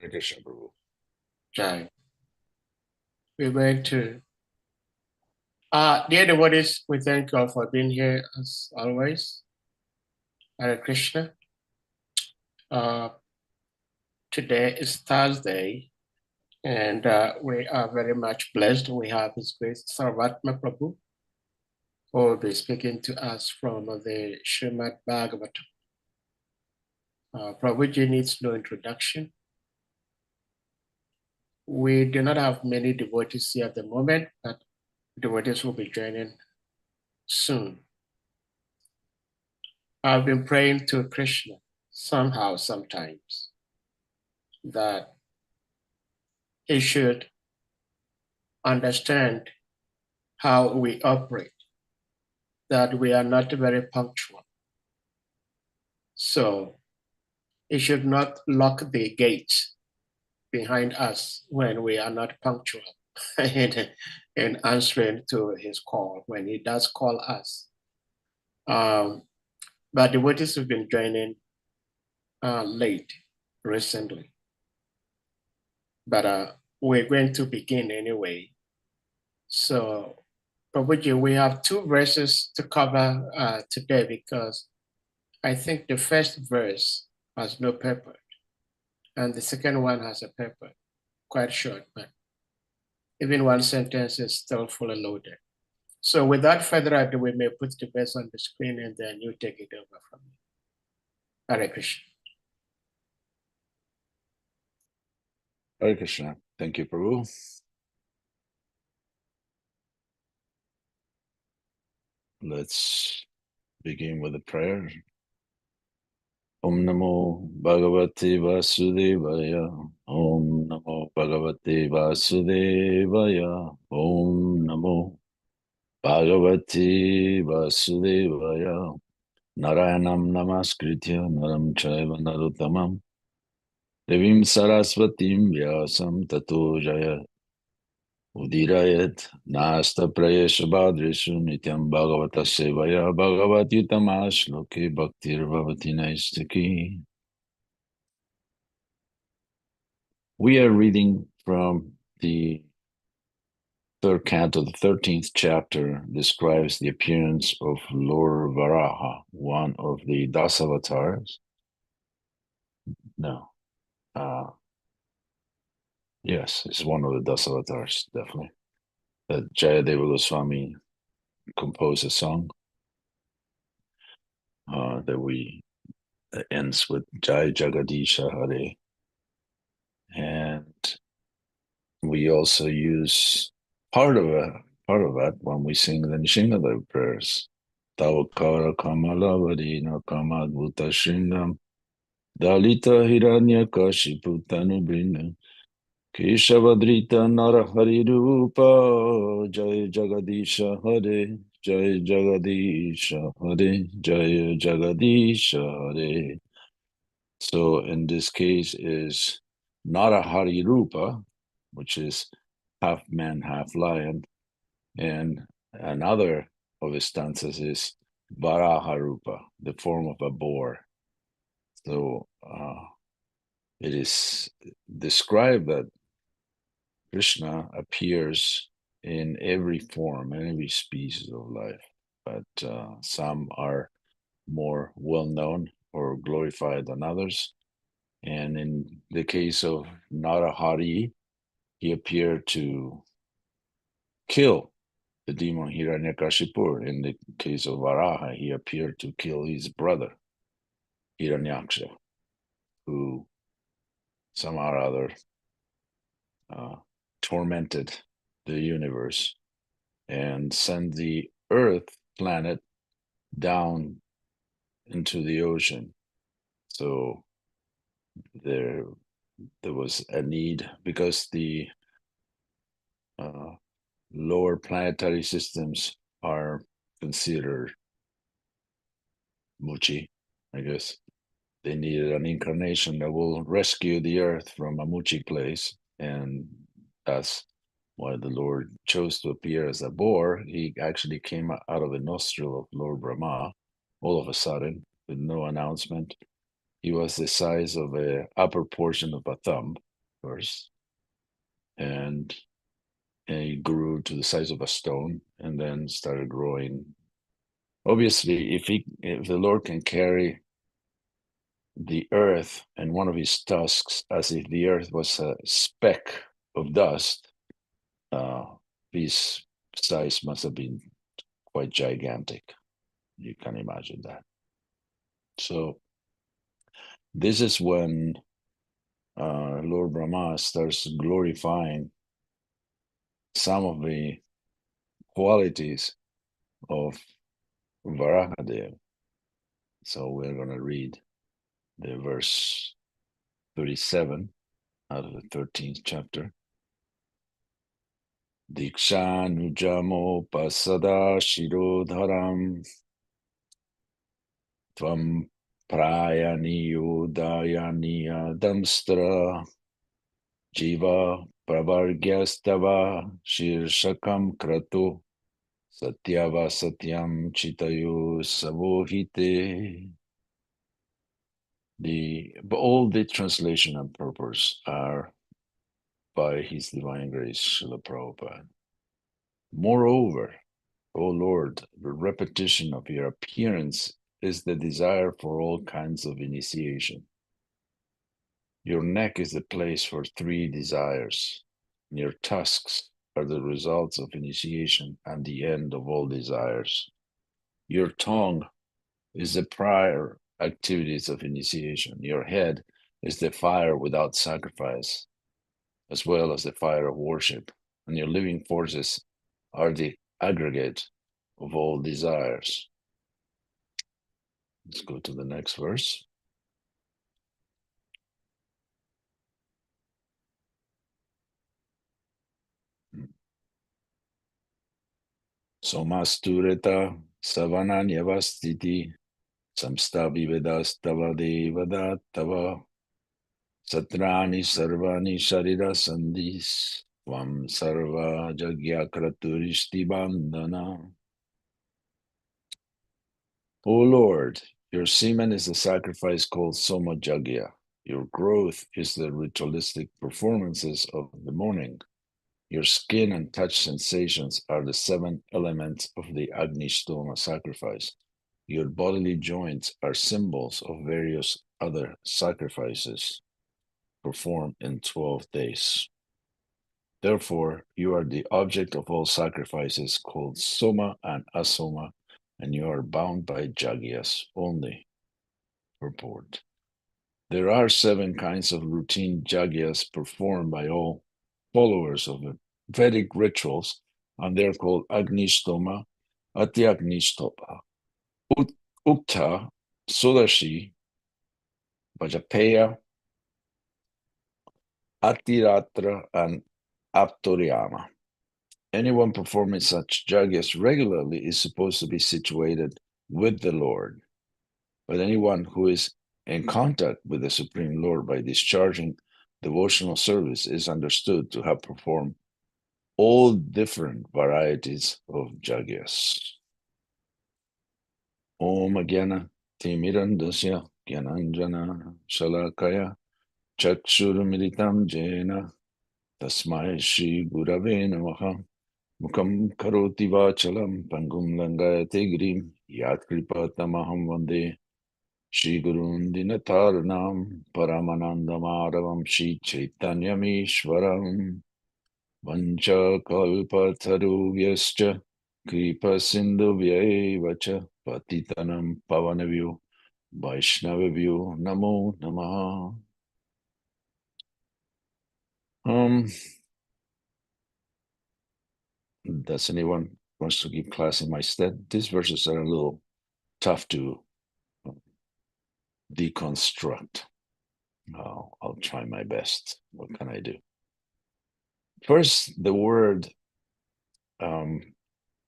Krishna Prabhu. Jai. We're going to, dear devotees, we thank you all for being here as always. Hare Krishna. Today is Thursday, and we are very much blessed. We have His Grace SARVATMA Prabhu, who will be speaking to us from the Srimad Bhagavatam. Prabhuji needs no introduction. We do not have many devotees here at the moment, but devotees will be joining soon. I've been praying to Krishna somehow, sometimes, that he should understand how we operate, that we are not very punctual. So he should not lock the gates behind us when we are not punctual in answering to his call, when he does call us. But devotees have been joining late recently. But we're going to begin anyway. So, Prabhuji, we have two verses to cover today because I think the first verse has no purport, and the second one has a purport, quite short, but even one sentence is still fully loaded. So without further ado, we may put the verse on the screen and then you take it over from me. Hare Krishna. Hare Krishna. Thank you, Prabhu. Let's begin with a prayer. Om Namo Bhagavate Vasudevaya. Om Namo Bhagavate Vasudevaya. Om Namo Bhagavate Vasudevaya. Narayanam Namaskritya Naram Chaiva Narottamam Devim Saraswatim Vyasam Tato Jaya Udirayat Nasta Prayesha Bhadreshu Nityam Bhagavata Sevaya Bhagavat Yutamash Loke Bhaktir Bhavati Naistaki. We are reading from the third canto, the 13th chapter, describes the appearance of Lord Varaha, one of the Dasavatars. No. Yes, it's one of the Dasavatars, definitely. That Jayadeva Goswami composed a song that ends with Jai Jagadisha Hare. And we also use part of that when we sing the Nishingadev prayers. Tavakara Kamalavadi Nakamad Bhuta Shringam Dalita Hiranya Kashipu Tanubrinam Keshavadrita Narahari Rupa Jai Jagadisha Hare Jai Jagadisha Hare Jai Jagadisha Hare. So in this case is Narahari Rupa, which is half man, half lion, and another of his stanzas is Varaha Rupa, the form of a boar. So it is described that Krishna appears in every form, in every species of life, but some are more well known or glorified than others. And in the case of Narahari, he appeared to kill the demon Hiranyakashipu. In the case of Varaha, he appeared to kill his brother, Hiranyaksha, who somehow or other tormented the universe and sent the Earth planet down into the ocean. So there was a need because the lower planetary systems are considered Muchi, I guess. They needed an incarnation that will rescue the earth from a Muchi place, and that's why the Lord chose to appear as a boar. He actually came out of the nostril of Lord Brahma all of a sudden with no announcement. He was the size of a upper portion of a thumb, first, and he grew to the size of a stone, and then started growing. Obviously, if the Lord can carry the earth and one of his tusks as if the earth was a speck of dust, his size must have been quite gigantic. You can imagine that. So this is when Lord Brahma starts glorifying some of the qualities of Varahadev. So we're going to read the verse 37 out of the 13th chapter. Dikshanujamo pasada shirodharam tvam prayaniyo damstra jiva pravargyastava shirshakam kratu satyava satyam chitayo savohite. All the translation and purpose are by His Divine Grace, Srila Prabhupada. Moreover, O Lord, the repetition of your appearance is the desire for all kinds of initiation. Your neck is the place for 3 desires. Your tusks are the results of initiation and the end of all desires. Your tongue is the prior activities of initiation. Your head is the fire without sacrifice, as well as the fire of worship. And your living forces are the aggregate of all desires. Let's go to the next verse. Somastureta savananyavastiti samstavivedastava devadattava satrani sarvani sharira sandhis Vam sarva jagya kraturishti bandhana. O Lord, your semen is the sacrifice called Soma Jagya. Your growth is the ritualistic performances of the morning. Your skin and touch sensations are the 7 elements of the Agni Stoma sacrifice. Your bodily joints are symbols of various other sacrifices performed in 12 days. Therefore, you are the object of all sacrifices called Soma and Asoma, and you are bound by Jagyas only. Purport. There are 7 kinds of routine Jagyas performed by all followers of the Vedic rituals, and they're called Agnistoma, Atyagnistopa, Ukta, Sudashi, Vajapeya, Atiratra, and Aptoryama. Anyone performing such jagyas regularly is supposed to be situated with the Lord. But anyone who is in contact with the Supreme Lord by discharging devotional service is understood to have performed all different varieties of jagyas. Om Agyana Timirandasya Gyananjana Shalakaya Chakshurumilitam Jena Tasmai Shri Gurave Namaha Mukam Karoti Vachalam Pangum Langayate Grim Yat Kripatamaham Vande Shri Gurun Dinatarnam Paramanandamaravam Shri Chaitanyamishwaram Vancha Kalpatarubhyascha Kripa Sindhuvyaevacha Patitanam Pavanavyu Vaishnavavyu Namo Namaha. Does anyone wants to give class in my stead? These verses are a little tough to deconstruct. I'll try my best. What can I do? First, the word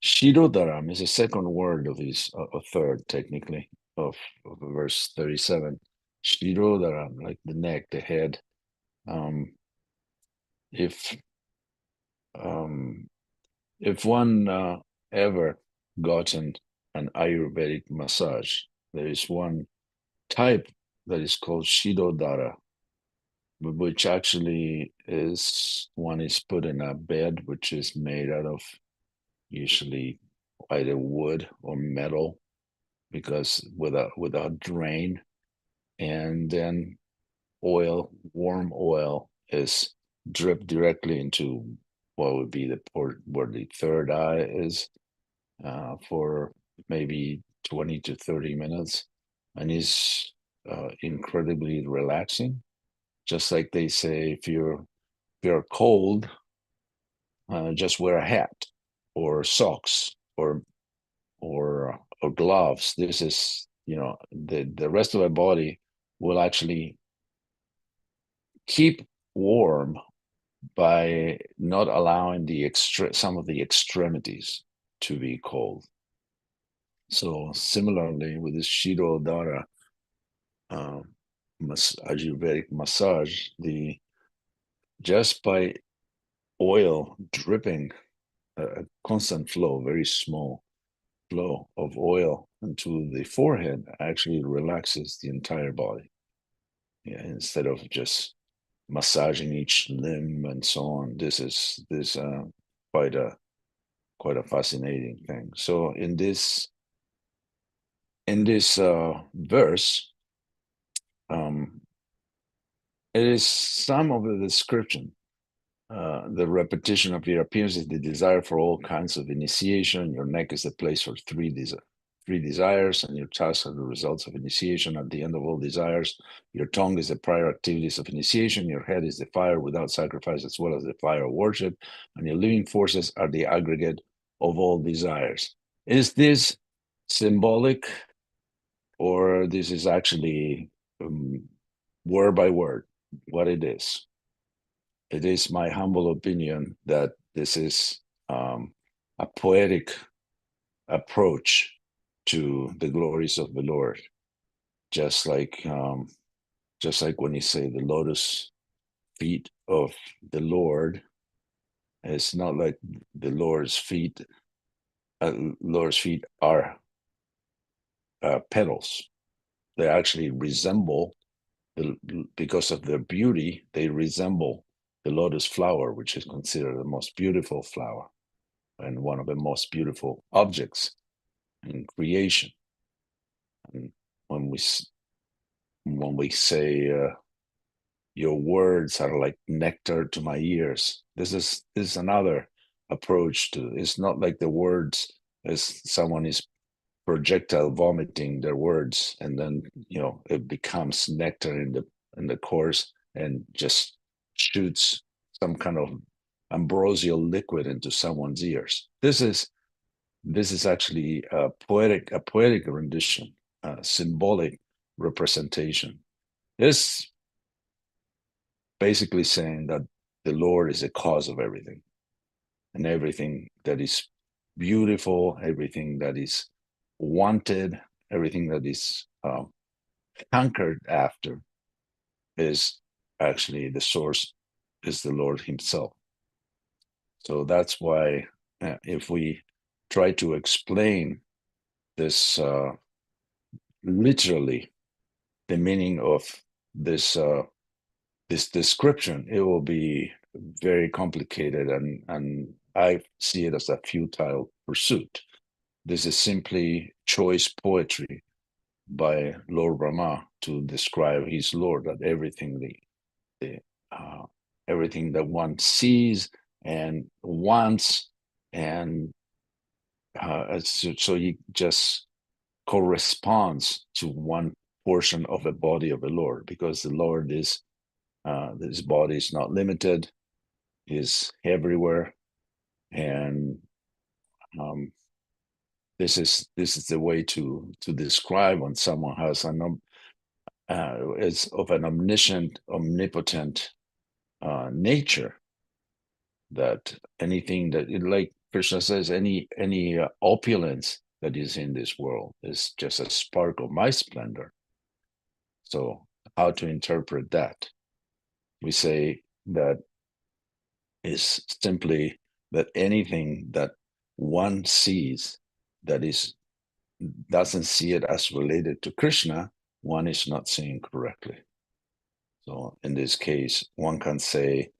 Shirodaram is a second word of his, a third technically, of verse 37. Shirodaram, like the neck, the head. If one ever gotten an Ayurvedic massage, there is one type that is called Shirodara which actually is one is put in a bed which is made out of usually either wood or metal, because with a drain, and then warm oil is dripped directly into what would be the port where the third eye is, for maybe 20 to 30 minutes, and is incredibly relaxing. Just like they say, if you're cold, just wear a hat or socks or gloves. This is, the rest of the body will actually keep warm by not allowing some of the extremities to be cold. So similarly with this Shiro Dara Ayurvedic massage, the just by oil dripping, a constant flow, very small flow of oil into the forehead, actually relaxes the entire body. Yeah, instead of just massaging each limb and so on. This is quite a quite a fascinating thing. So in this verse, um, it is some of the description. The repetition of your appearance is the desire for all kinds of initiation. Your neck is the place for three desires, and your tasks are the results of initiation. At the end of all desires, your tongue is the prior activities of initiation. Your head is the fire without sacrifice, as well as the fire of worship. And your living forces are the aggregate of all desires. Is this symbolic, or this is actually word by word what it is? It is my humble opinion that this is a poetic approach to the glories of the Lord, just like when you say the lotus feet of the Lord. It's not like the Lord's feet. Lord's feet are petals. They actually resemble because of their beauty. They resemble the lotus flower, which is considered the most beautiful flower and one of the most beautiful objects in creation. And when we say your words are like nectar to my ears, this is another approach to it. It's not like the words as someone is projectile vomiting their words, and then it becomes nectar in the course and just shoots some kind of ambrosial liquid into someone's ears. This is actually a poetic rendition, a symbolic representation. It's basically saying that the Lord is the cause of everything, and everything that is beautiful, everything that is wanted, everything that is hankered after is actually the source, is the Lord Himself. So that's why if we try to explain this literally, the meaning of this this description, it will be very complicated, and I see it as a futile pursuit. This is simply choice poetry by Lord Brahma to describe his Lord, that the everything that one sees and wants, and so he just corresponds to one portion of the body of the Lord, because the Lord is his body is not limited, is everywhere, and um, this is the way to describe when someone has is of an omniscient, omnipotent nature, that anything that, like Krishna says, any opulence that is in this world is just a spark of my splendor. So how to interpret that? We say that is simply that anything that one sees that doesn't see it as related to Krishna, one is not seeing correctly. So in this case, one can say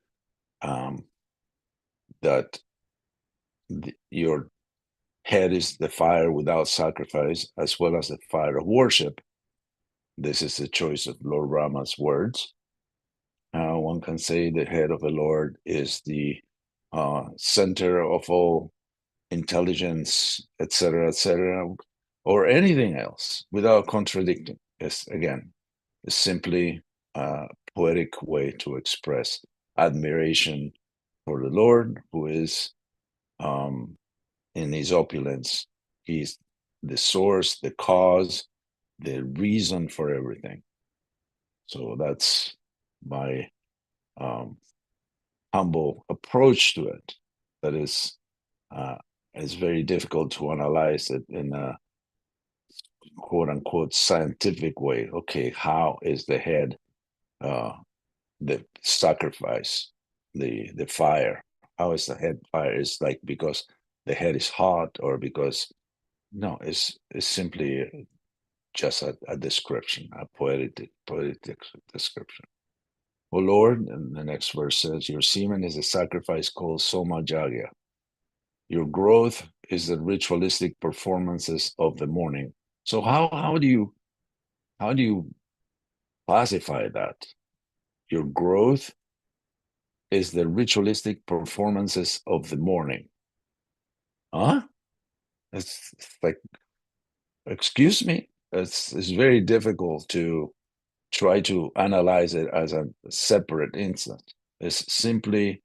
that your head is the fire without sacrifice, as well as the fire of worship. This is the choice of Lord Rama's words. One can say the head of the Lord is the center of all intelligence, etc., or anything else without contradicting. It's again, it's simply a poetic way to express admiration for the Lord, who is in his opulence. He's the source, the cause, the reason for everything. So that's my humble approach to it. That is, it's very difficult to analyze it in a quote unquote scientific way. Okay, how is the head the sacrifice, the fire? How is the head fire? Is like because the head is hot, or because no? It's simply just a description, a poetic description. O Lord, and the next verse says, your semen is a sacrifice called Soma Jagya. Your growth is the ritualistic performances of the morning. So how do you classify that? Your growth is the ritualistic performances of the morning. Huh? It's like, excuse me? It's very difficult to try to analyze it as a separate instance. It's simply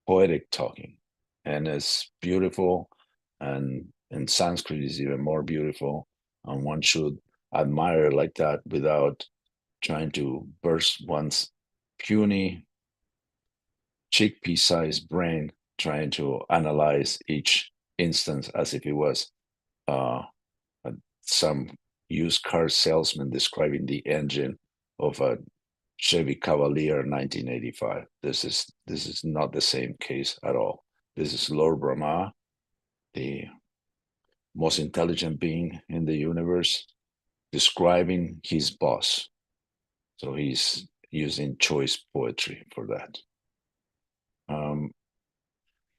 poetic talking, and it's beautiful, and in Sanskrit is even more beautiful, and one should admire it like that without trying to burst one's puny chickpea-sized brain trying to analyze each instance as if it was uh, some used car salesman describing the engine of a Chevy Cavalier 1985. This is not the same case at all. This is Lord Brahma, the most intelligent being in the universe, describing his boss. So he's using choice poetry for that.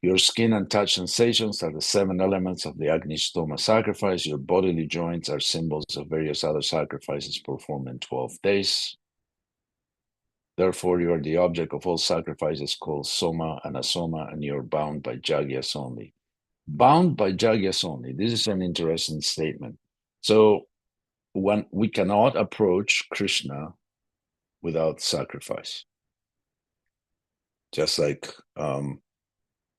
Your skin and touch sensations are the 7 elements of the Agnishtoma sacrifice. Your bodily joints are symbols of various other sacrifices performed in 12 days. Therefore, you are the object of all sacrifices called Soma and Asoma, and you're bound by Jagyas only. Bound by Jagyas only. This is an interesting statement. So, when we cannot approach Krishna without sacrifice, just like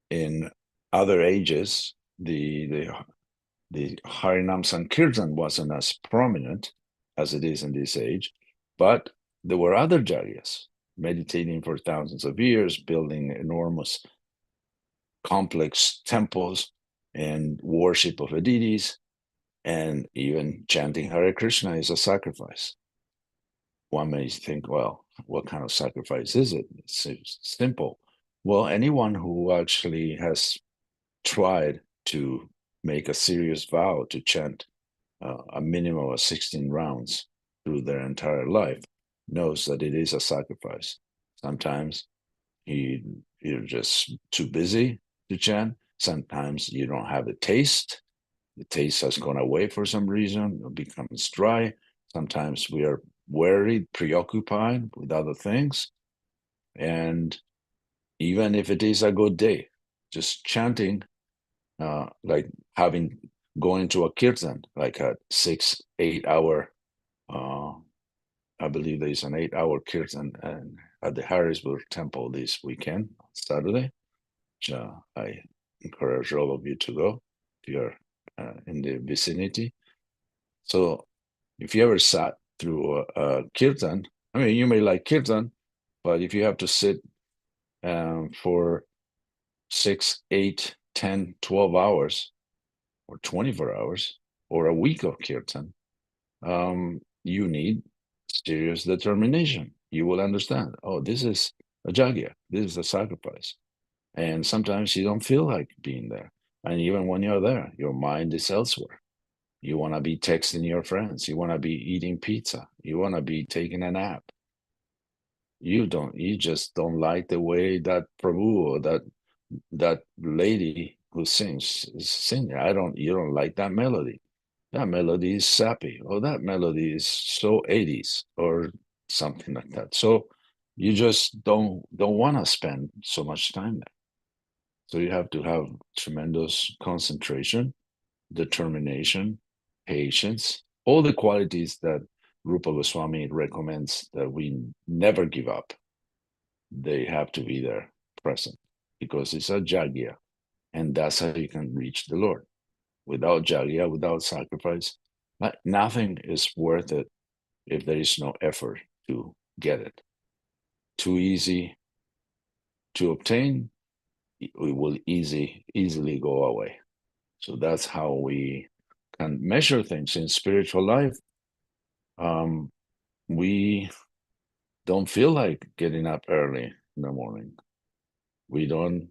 in other ages, the Harinam Sankirtan wasn't as prominent as it is in this age, but there were other Jaryas meditating for thousands of years, building enormous complex temples and worship of the deities, and even chanting Hare Krishna is a sacrifice. One may think, well, what kind of sacrifice is it? It's simple. Well, anyone who actually has tried to make a serious vow to chant a minimum of 16 rounds through their entire life knows that it is a sacrifice. Sometimes you're just too busy to chant. Sometimes you don't have the taste. The taste has gone away for some reason, it becomes dry. Sometimes we are worried, preoccupied with other things. And even if it is a good day, just chanting, like having going to a kirtan, like a 6-8 hour, I believe there is an 8 hour kirtan at the Harrisburg Temple this weekend, Saturday, which I encourage all of you to go if you're in the vicinity. So if you ever sat through a kirtan, I mean, you may like kirtan, but if you have to sit for 6, 8, 10, 12 hours, or 24 hours, or a week of kirtan, you need serious determination. You will understand, oh, this is a jagya, this is a sacrifice. And sometimes you don't feel like being there. And even when you're there, your mind is elsewhere. You want to be texting your friends. You want to be eating pizza. You want to be taking a nap. You just don't like the way that Prabhu or that lady who sings is singing. You don't like that melody. That melody is sappy, or that melody is so 80s, or something like that. So you just don't want to spend so much time there. So you have to have tremendous concentration, determination, patience, all the qualities that Rupa Goswami recommends that we never give up. They have to be there present because it's a jagya, and that's how you can reach the Lord. Without jagya, without sacrifice, nothing is worth it if there is no effort to get it. Too easy to obtain, it will easily go away. So that's how we can measure things in spiritual life. We don't feel like getting up early in the morning. We don't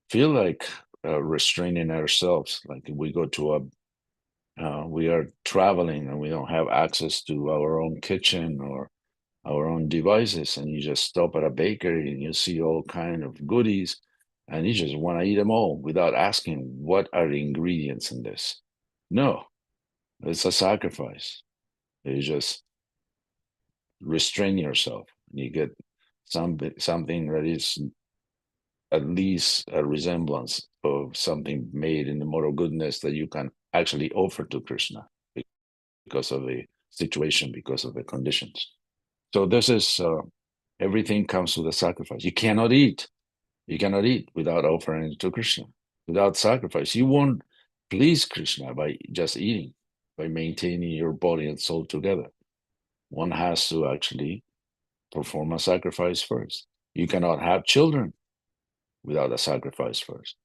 feel like restraining ourselves. Like if we go to we are traveling and we don't have access to our own kitchen or our own devices, and you just stop at a bakery and you see all kind of goodies, and you just want to eat them all without asking what are the ingredients in this. No, it's a sacrifice. You just restrain yourself. You get something that is at least a resemblance of something made in the moral goodness that you can actually offer to Krishna because of the situation, because of the conditions. So this is everything comes with a sacrifice. You cannot eat. You cannot eat without offering it to Krishna. Without sacrifice, you won't please Krishna by just eating, by maintaining your body and soul together. One has to actually perform a sacrifice first. You cannot have children without a sacrifice first.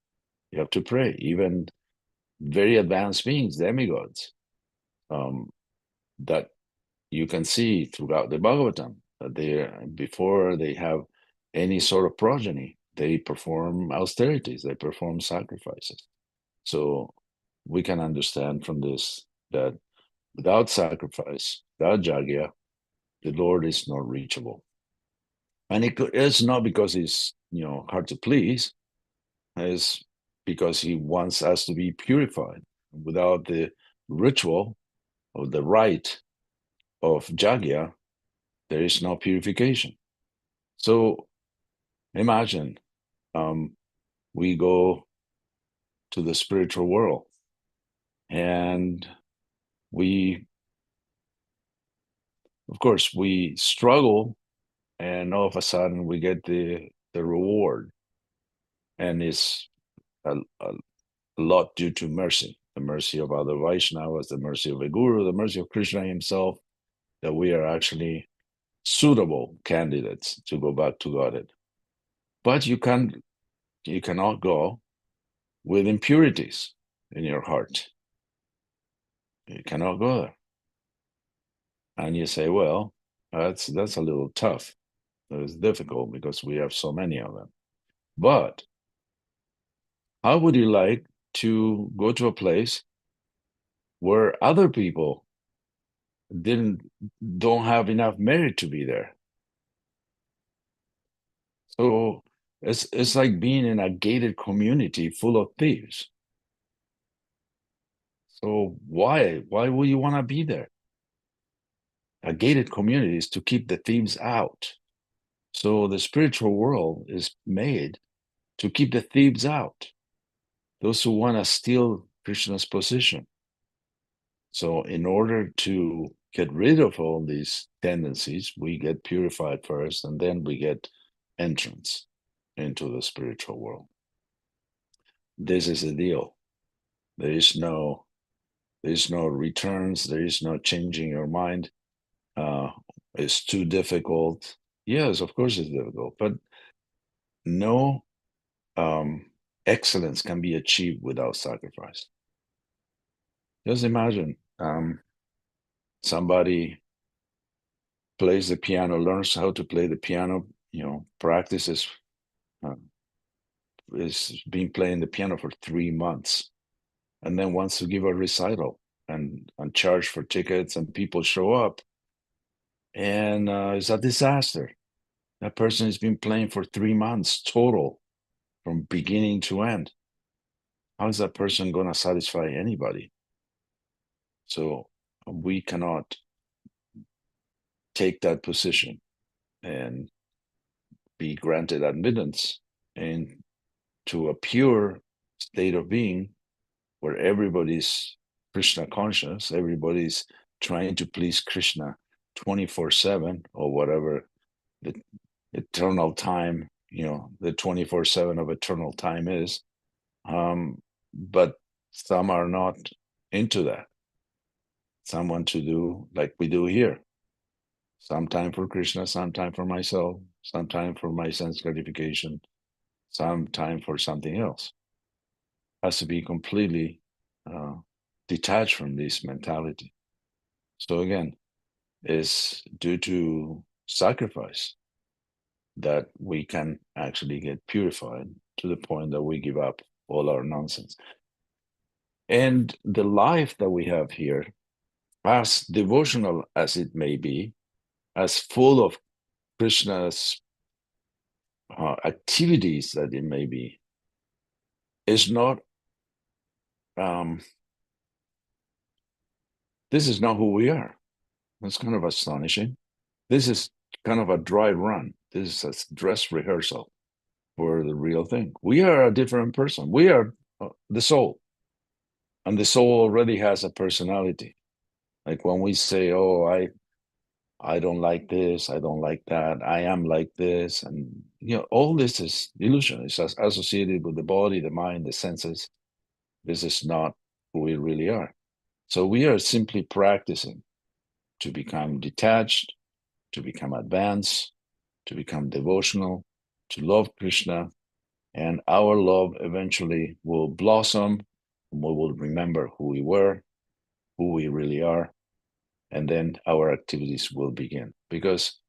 You have to pray. Even very advanced beings, demigods, that you can see throughout the Bhagavatam, that before they have any sort of progeny, they perform austerities, they perform sacrifices. So we can understand from this that without sacrifice, without jagya, the Lord is not reachable. And it's not because he's hard to please, it's because he wants us to be purified. Without the ritual or the rite of jagya, there is no purification. So imagine we go to the spiritual world and of course, we struggle, and all of a sudden we get the reward, and it's a lot due to mercy, the mercy of other Vaishnavas, the mercy of the Guru, the mercy of Krishna himself, that we are actually suitable candidates to go back to Godhead. But you cannot go with impurities in your heart. You cannot go there. And you say, well, that's a little tough. It's difficult because we have so many of them. But how would you like to go to a place where other people don't have enough merit to be there? So it's like being in a gated community full of thieves. So why would you want to be there? A gated community is to keep the thieves out. So the spiritual world is made to keep the thieves out, those who want to steal Krishna's position. So in order to get rid of all these tendencies, we get purified first, and then we get entrance into the spiritual world. This is the deal. There is no returns. There is no changing your mind. It's too difficult. Yes, of course it's difficult, but no excellence can be achieved without sacrifice. Just imagine somebody plays the piano, learns how to play the piano, practices, is been playing the piano for 3 months, and then wants to give a recital and charge for tickets, and people show up, and it's a disaster. That person has been playing for 3 months total, from beginning to end. How is that person going to satisfy anybody? So we cannot take that position and be granted admittance into a pure state of being where everybody's Krishna conscious, everybody's trying to please Krishna 24/7, or whatever the eternal time, the 24/7 of eternal time is. But some are not into that. Some want to do like we do here. Some time for Krishna, some time for myself, some time for my sense gratification, some time for something else. Has to be completely detached from this mentality. So again, it's due to sacrifice that we can actually get purified to the point that we give up all our nonsense. And the life that we have here, as devotional as it may be, as full of Krishna's activities that it may be, is not, this is not who we are. That's kind of astonishing. This is kind of a dry run. This is a dress rehearsal for the real thing. We are a different person. We are the soul. And the soul already has a personality. Like when we say, oh, I don't like this, I don't like that, I am like this. And, all this is illusion. It's associated with the body, the mind, the senses. This is not who we really are. So we are simply practicing to become detached, to become advanced, to become devotional, to love Krishna. And our love eventually will blossom, and we will remember who we were, who we really are, and then our activities will begin. Because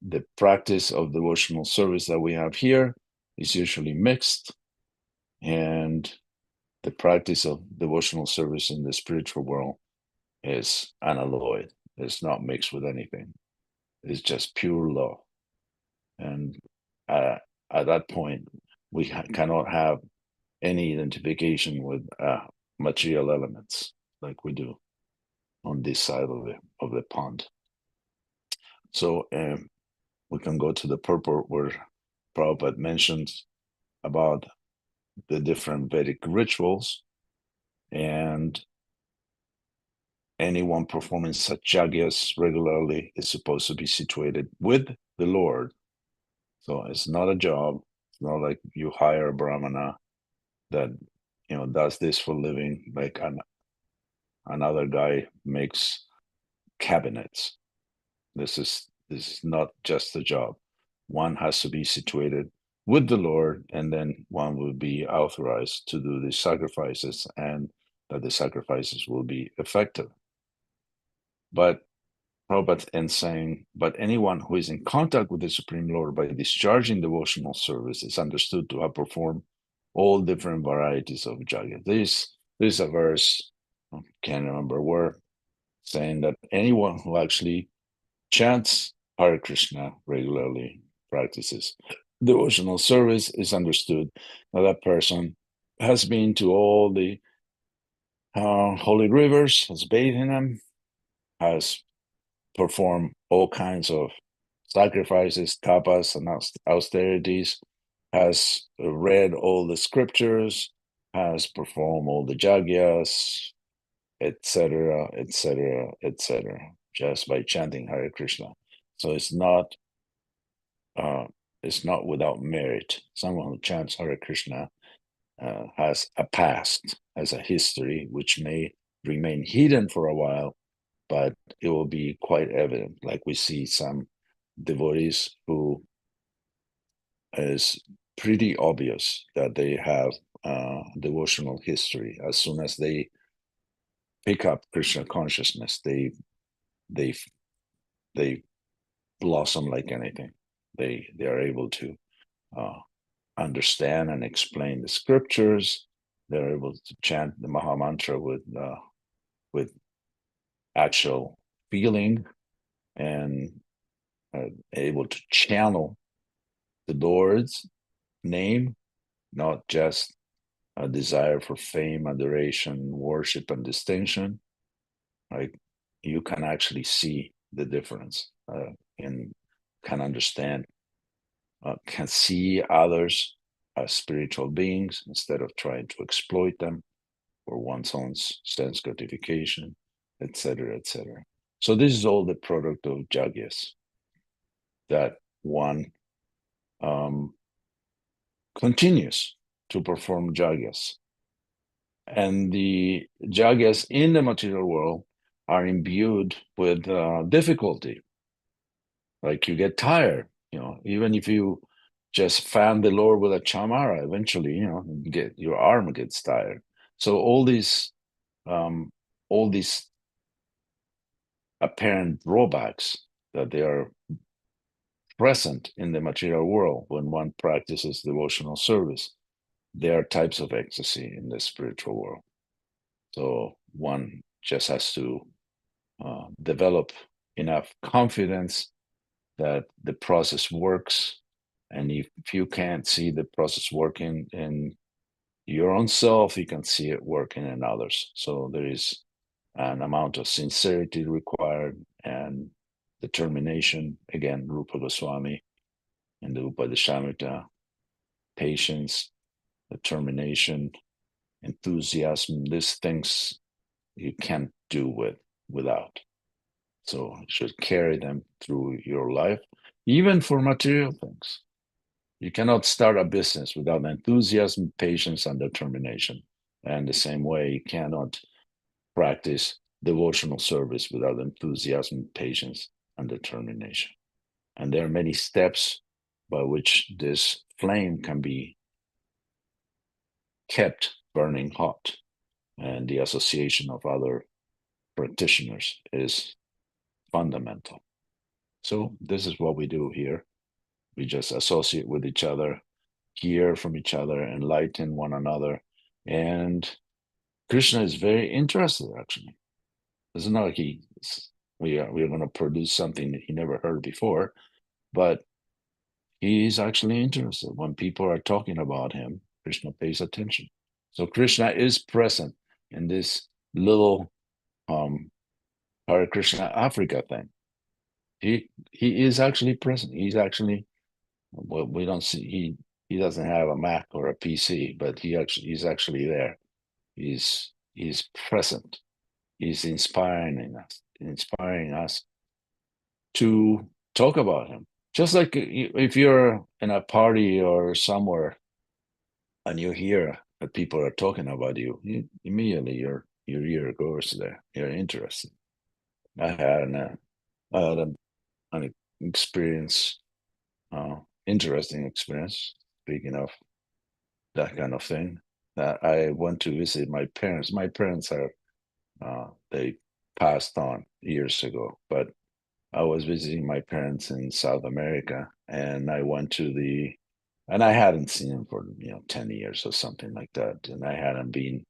the practice of devotional service that we have here is usually mixed, and the practice of devotional service in the spiritual world is unalloyed. It's not mixed with anything. It's just pure love. And at that point, we cannot have any identification with material elements like we do on this side of the pond. So we can go to the purport where Prabhupada mentions about the different Vedic rituals, and anyone performing such yagyas regularly is supposed to be situated with the Lord. So it's not a job. It's not like you hire a brahmana that does this for a living, like another guy makes cabinets. This is not just a job. One has to be situated with the Lord, and then one will be authorized to do the sacrifices, and that the sacrifices will be effective. But Prabhupada ends saying, but anyone who is in contact with the Supreme Lord by discharging devotional service is understood to have performed all different varieties of jagya. There's a verse, I can't remember where, saying that anyone who actually chants Hare Krishna regularly, practices devotional service, is understood that that person has been to all the holy rivers, has bathed in them, has performed all kinds of sacrifices, tapas, and austerities, has read all the scriptures, has performed all the jagyas, etc., etc., etc., just by chanting Hare Krishna. So it's not without merit. Someone who chants Hare Krishna has a past, has a history, which may remain hidden for a while, but it will be quite evident. Like we see some devotees who is pretty obvious that they have devotional history. As soon as they pick up Krishna consciousness, they blossom like anything. They are able to understand and explain the scriptures. They're able to chant the Maha Mantra with actual feeling, and able to channel the Lord's name, not just a desire for fame, adoration, worship, and distinction. Like, you can actually see the difference, and can understand, can see others as spiritual beings instead of trying to exploit them for one's own sense gratification, etc., etc. So this is all the product of Jagyas, that one um, continues to perform Jagyas. And the Jagyas in the material world are imbued with difficulty. Like, you get tired, even if you just fan the Lord with a chamara, eventually, your arm gets tired. So um, all these apparent drawbacks that they are present in the material world when one practices devotional service, there are types of ecstasy in the spiritual world. So one just has to develop enough confidence that the process works. And if you can't see the process working in your own self, you can see it working in others. So there is an amount of sincerity required and determination. Again, Rupa Goswami and the Upadeshamrita, patience, determination, enthusiasm, these things you can't do without. So you should carry them through your life, even for material things. You cannot start a business without enthusiasm, patience, and determination. And the same way, you cannot practice devotional service without enthusiasm, patience, and determination. And there are many steps by which this flame can be kept burning hot. And the association of other practitioners is fundamental. So this is what we do here. We just associate with each other, hear from each other, enlighten one another. And Krishna is very interested, actually. It's not like we are going to produce something that he never heard before, but he is actually interested. When people are talking about him, Krishna pays attention. So Krishna is present in this little Hare Krishna Africa thing. He is actually present. He's actually, well, we don't see, he doesn't have a Mac or a PC, but he's actually there. He's present. He's inspiring us to talk about him. Just like if you're in a party or somewhere and you hear that people are talking about immediately your ear goes there. You're interested. I had an experience, interesting experience. Speaking of that kind of thing, that I went to visit my parents. My parents are they passed on years ago, but I was visiting my parents in South America, and I hadn't seen them for 10 years or something like that, and I hadn't been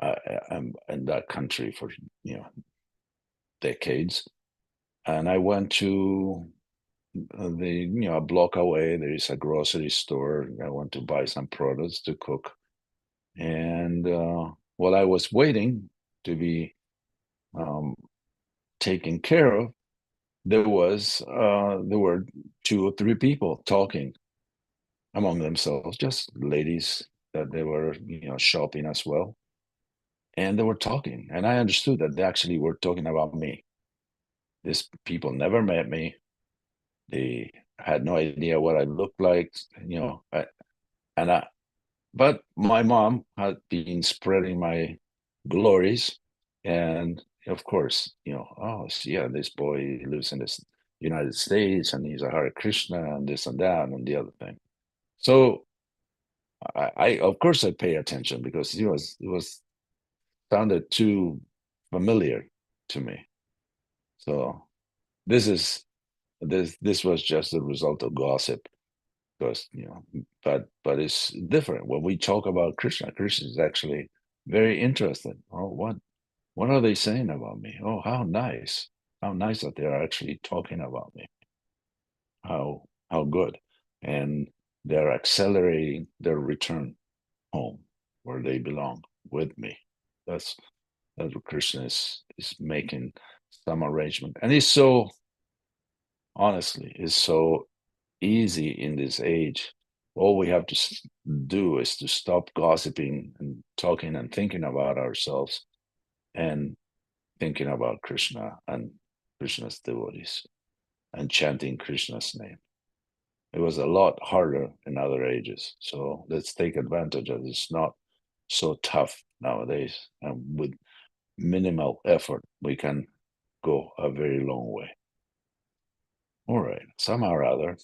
I'm in that country for decades, and I went to a block away. There is a grocery store. I went to buy some products to cook, and while I was waiting to be um, taken care of, there were two or three people talking among themselves, just ladies that they were shopping as well, and they were talking, and I understood that they actually were talking about me. These people never met me. They had no idea what I looked like, and I, but my mom had been spreading my glories, and of course, oh yeah, this boy lives in this United States, and he's a Hare Krishna, and this and that, and the other thing. So I of course I pay attention because it was sounded too familiar to me. So this is this was just a result of gossip, because but it's different when we talk about Krishna. Krishna is actually very interested. Oh, what are they saying about me? Oh, how nice that they are actually talking about me. how good, and they're accelerating their return home where they belong with me. That's what Krishna is making some arrangement, and it's so honestly, it's so easy in this age. All we have to do is to stop gossiping and talking and thinking about ourselves and thinking about Krishna and Krishna's devotees and chanting Krishna's name. It was a lot harder in other ages. So let's take advantage of it. It's not so tough nowadays. And with minimal effort, we can go a very long way. All right, somehow or other,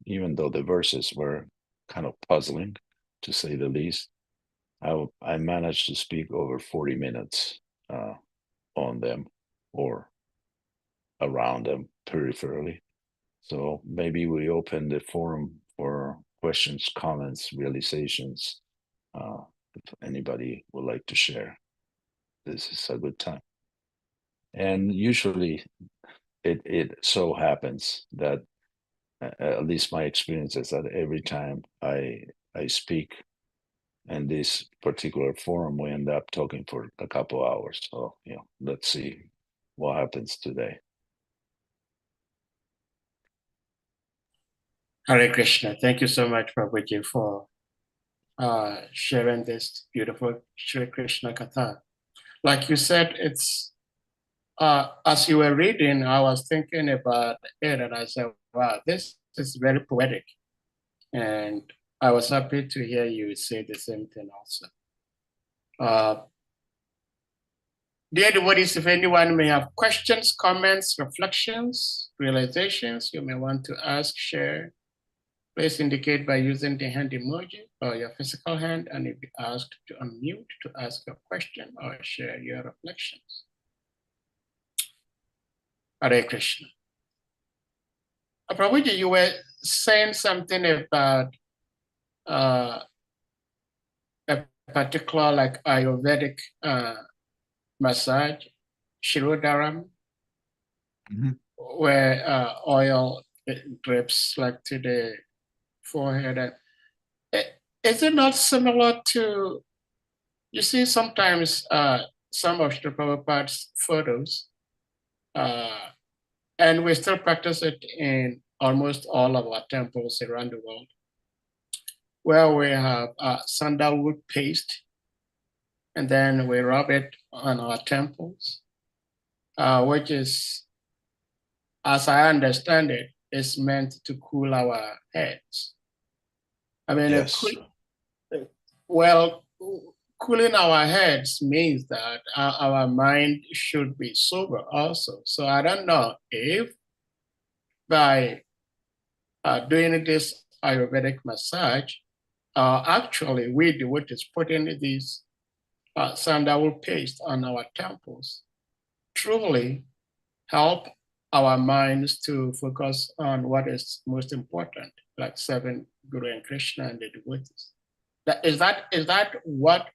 even though the verses were kind of puzzling, to say the least, I managed to speak over 40 minutes on them or around them peripherally. So maybe we open the forum for questions, comments, realizations. If anybody would like to share, this is a good time. And usually it so happens that at least my experience is that every time I speak in this particular forum, we end up talking for a couple hours. So let's see what happens today. Hare Krishna. Thank you so much, Prabhuji, for sharing this beautiful Shri Krishna Katha. Like you said, it's as you were reading, I was thinking about it, and I said, "Wow, this is very poetic." And I was happy to hear you say the same thing also. Dear devotees, if anyone may have questions, comments, reflections, realizations you may want to ask, share, please indicate by using the hand emoji or your physical hand, and you'll be asked to unmute to ask your question or share your reflections. Hare Krishna. Prabhuji, you were saying something about a particular like Ayurvedic massage, Shirodaram, where oil drips like to the forehead. And is it not similar to, you see sometimes some of the Prabhupada's photos, and we still practice it in almost all of our temples around the world, where we have sandalwood paste, and then we rub it on our temples, which is, as I understand it, is meant to cool our heads. I mean, yes. Cooling our heads means that our mind should be sober also. So I don't know if by doing this Ayurvedic massage, actually we do what is putting this sandalwood paste on our temples truly help our minds to focus on what is most important, like serving Guru and Krishna and the devotees. Is that what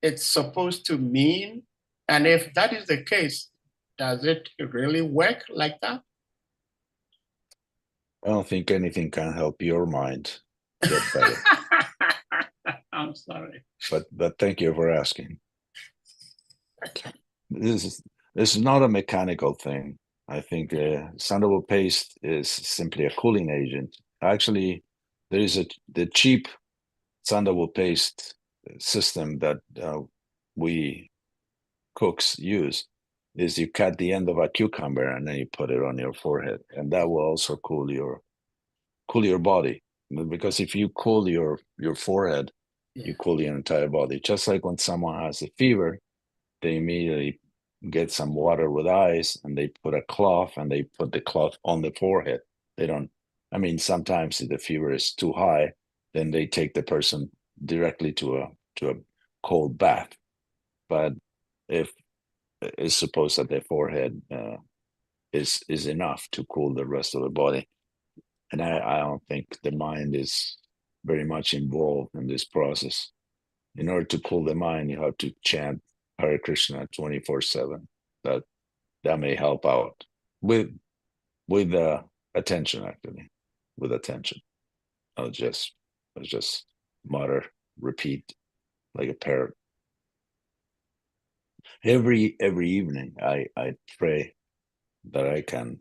it's supposed to mean? And if that is the case, does it really work like that? I don't think anything can help your mind get better. I'm sorry. But thank you for asking. This is not a mechanical thing. I think sandalwood paste is simply a cooling agent. Actually, there is the cheap sandalwood paste system that we cooks use. Is you cut the end of a cucumber and then you put it on your forehead, and that will also cool your body. Because if you cool your forehead, you cool your entire body. Just like when someone has a fever, they immediately get some water with ice and they put a cloth and they put the cloth on the forehead. They don't, I mean, sometimes if the fever is too high, then they take the person directly to a cold bath. But if it's supposed that the forehead is enough to cool the rest of the body. And I don't think the mind is very much involved in this process. In order to cool the mind, you have to chant Hare Krishna 24/7. That may help out with attention, actually. with attention. I'll just mutter, repeat like a parrot. Every evening I pray that I can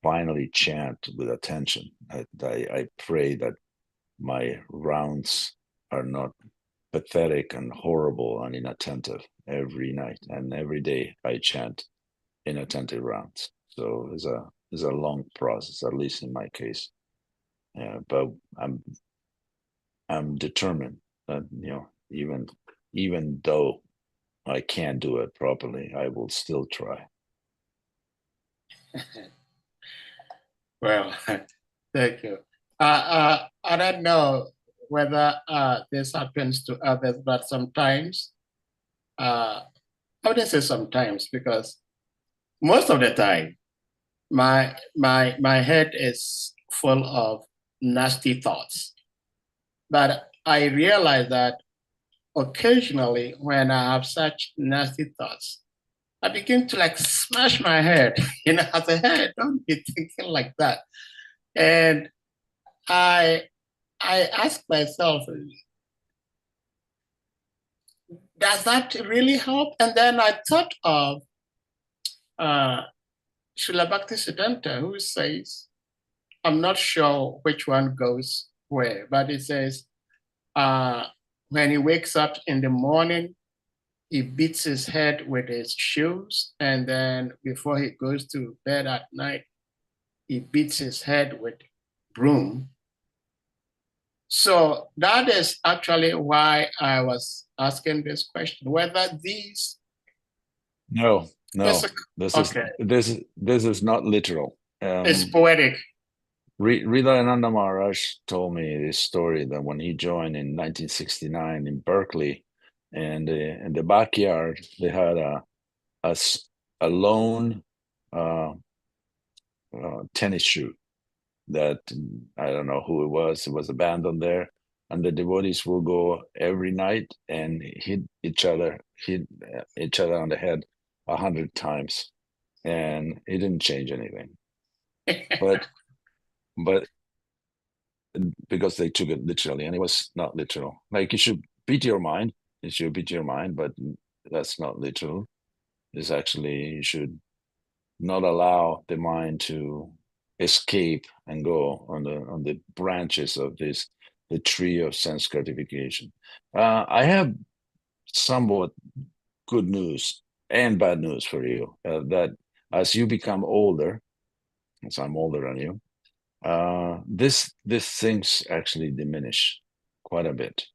finally chant with attention. I pray that my rounds are not pathetic and horrible and inattentive every night, and every day I chant inattentive rounds. So it's a long process, at least in my case. Yeah, but I'm determined that, you know, even though I can't do it properly, I will still try. Well, thank you. I don't know whether this happens to others, but sometimes, I wouldn't say sometimes, because most of the time, my head is full of nasty thoughts. But I realize that occasionally when I have such nasty thoughts, I begin to like smash my head. I say, hey, don't be thinking like that. And I I ask myself, does that really help? And then I thought of uh, Srila Bhaktisiddhanta, who says, I'm not sure which one goes where, but it says, when he wakes up in the morning, he beats his head with his shoes, and then before he goes to bed at night, he beats his head with broom. So that is actually why I was asking this question, whether these No, physical, okay, this is not literal. it's poetic. Ridayananda Maharaj told me this story that when he joined in 1969 in Berkeley, and in the backyard they had a lone uh, tennis shoe that I don't know who it was. It was abandoned there, and the devotees will go every night and hit each other on the head 100 times, and it didn't change anything. But but because they took it literally, and it was not literal. Like you should beat your mind, but that's not literal. It's actually you should not allow the mind to escape and go on the branches of the tree of sense gratification. I have somewhat good news and bad news for you. That as you become older, as I'm older than you, this things actually diminish quite a bit.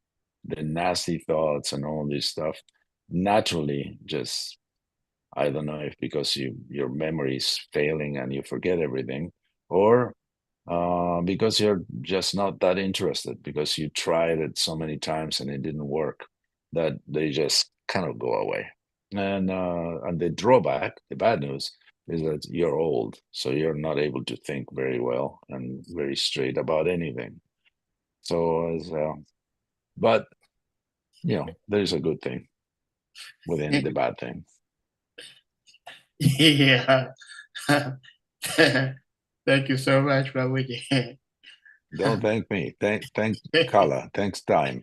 The nasty thoughts and all this stuff naturally just, I don't know if because your memory is failing and you forget everything, or because you're just not that interested because you tried it so many times and it didn't work, that they just kind of go away. And the drawback, the bad news, is that you're old, so you're not able to think very well and very straight about anything. So, but you know, there's a good thing within the bad thing. Yeah. Thank you so much, Prabhuji. Don't thank me. Thank Kala. Thanks time.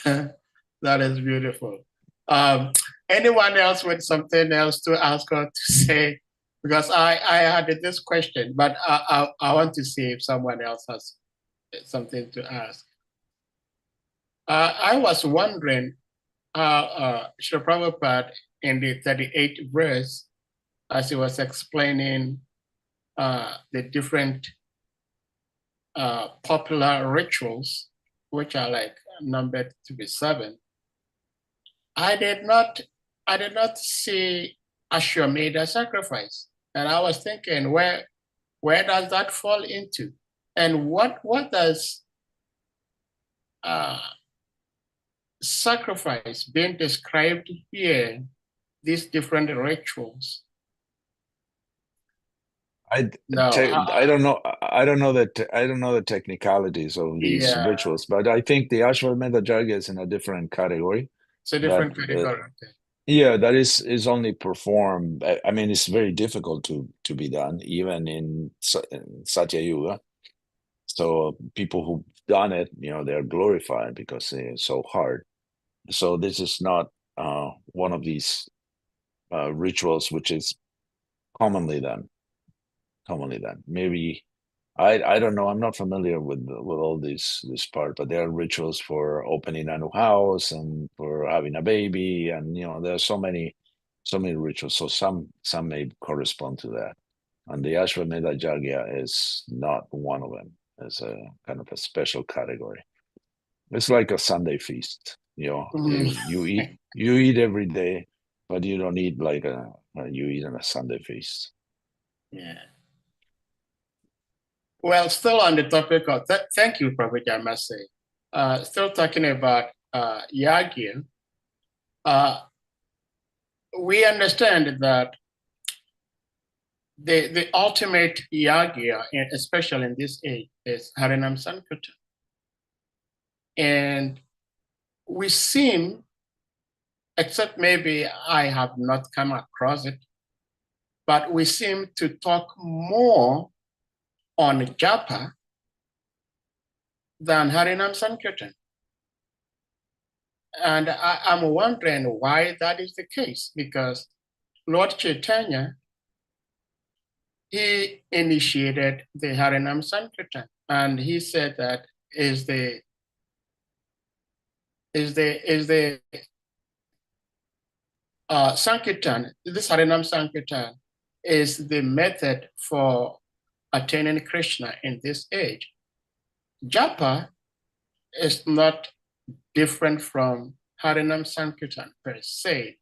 That is beautiful. Anyone else with something else to ask or to say? Because I had this question, but I want to see if someone else has something to ask. I was wondering, Srila Prabhupada in the 38th verse, as he was explaining the different popular rituals, which are like numbered to be 7. I did not see Ashwamedha sacrifice, and I was thinking, where does that fall into, and what does sacrifice being described here? These different rituals. I don't know. I don't know the technicalities of these rituals, but I think the Ashwamedha Yajna is in a different category. It's a different category. Yeah, that is only performed. I mean, it's very difficult to be done, even in Satya Yuga. So people who've done it, they're glorified because it's so hard. So this is not one of these rituals which is commonly done. Commonly done. Maybe I don't know. I'm not familiar with all this part, but there are rituals for opening a new house and for having a baby, and there are so many rituals. So some may correspond to that, and the Ashwamedha Yagya is not one of them. It's a kind of a special category. It's like a Sunday feast. Mm, You eat every day, but you don't eat like you eat on a Sunday feast. yeah. Well, still on the topic of that, thank you, Prabhuji, I must say. Still talking about Yagya, uh, we understand that the ultimate Yagya, especially in this age, is Harinam Sankirtan. And we seem, except maybe I have not come across it, but we seem to talk more on japa than Harinam Sankirtan. And I'm wondering why that is the case, because Lord Chaitanya, he initiated the Harinam Sankirtan, and he said that is the Sankirtan, this Harinam Sankirtan is the method for attaining Krishna in this age. Japa is not different from Harinam Sankirtan per se,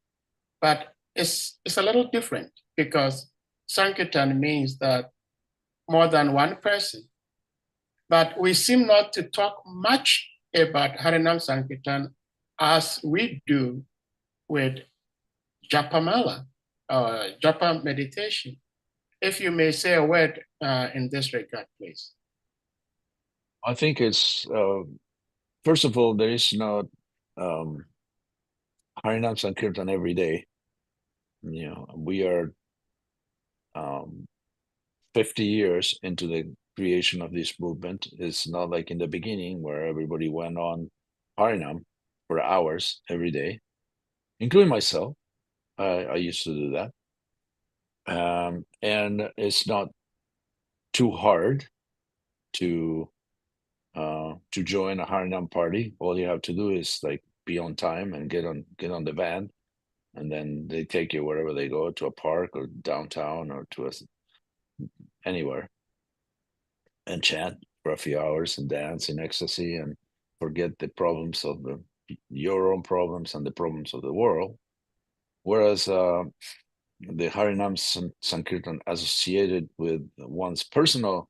but it's a little different because Sankirtan means that more than one person. But we seem not to talk much about Harinam Sankirtan as we do with Japamala or Japa meditation. If you may say a word in this regard, please. I think it's first of all, there is not um, Harinam Sankirtan every day. We are um, 50 years into the creation of this movement. It's not like in the beginning where everybody went on Harinam for hours every day, including myself. I used to do that. And it's not too hard to join a Harinam party. All you have to do is like be on time and get on the van, and then they take you wherever they go, to a park or downtown or anywhere, and chant for a few hours and dance in ecstasy and forget the problems of your own problems and the problems of the world. Whereas the Harinam Sankirtan associated with one's personal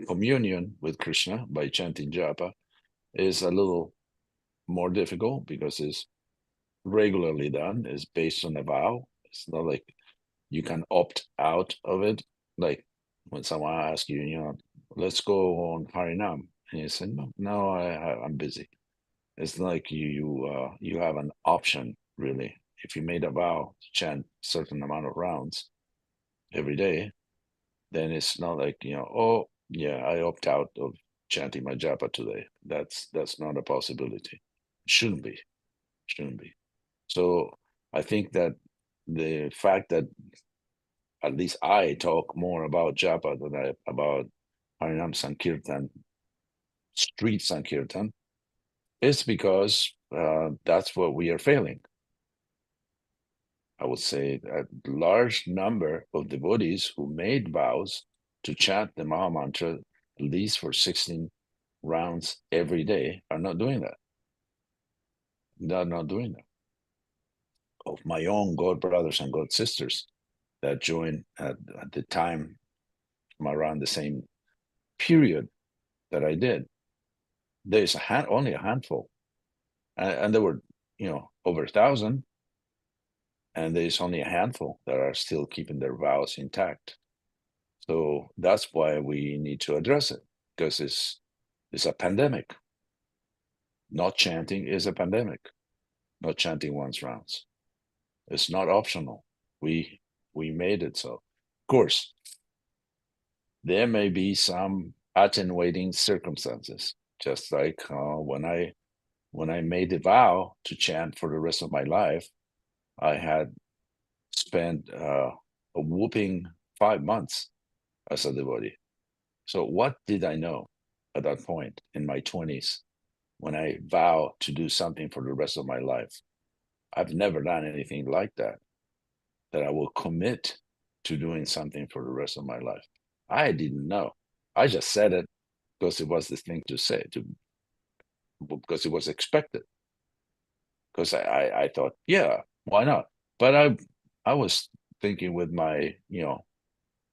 communion with Krishna by chanting japa is a little more difficult because it's regularly done. It's based on a vow. It's not like you can opt out of it. Like when someone asks you, let's go on Harinam, and you say, no, I'm busy. It's not like you have an option really. If you made a vow to chant a certain amount of rounds every day, then it's not like oh yeah, I opt out of chanting my japa today. That's not a possibility. Shouldn't be. Shouldn't be. So I think that the fact that at least I talk more about japa than about Harinam Sankirtan, street Sankirtan, is because that's what we are failing. I would say a large number of devotees who made vows to chant the Maha Mantra at least for 16 rounds every day are not doing that. They're not doing that. Of my own God brothers and God sisters that joined at the time from around the same period that I did, there's only a handful, and there were over 1,000, and there's only a handful that are still keeping their vows intact. So that's why we need to address it, because it's a pandemic. Not chanting is a pandemic. Not chanting one's rounds. It's not optional. We made it so. Of course, there may be some attenuating circumstances, just like when I made the vow to chant for the rest of my life. I had spent a whooping 5 months as a devotee. So what did I know at that point in my 20s when I vow to do something for the rest of my life? I've never done anything like that, that I will commit to doing something for the rest of my life. I didn't know. I just said it because it was the thing to say, because it was expected. Because I thought, yeah, why not? But I was thinking with my,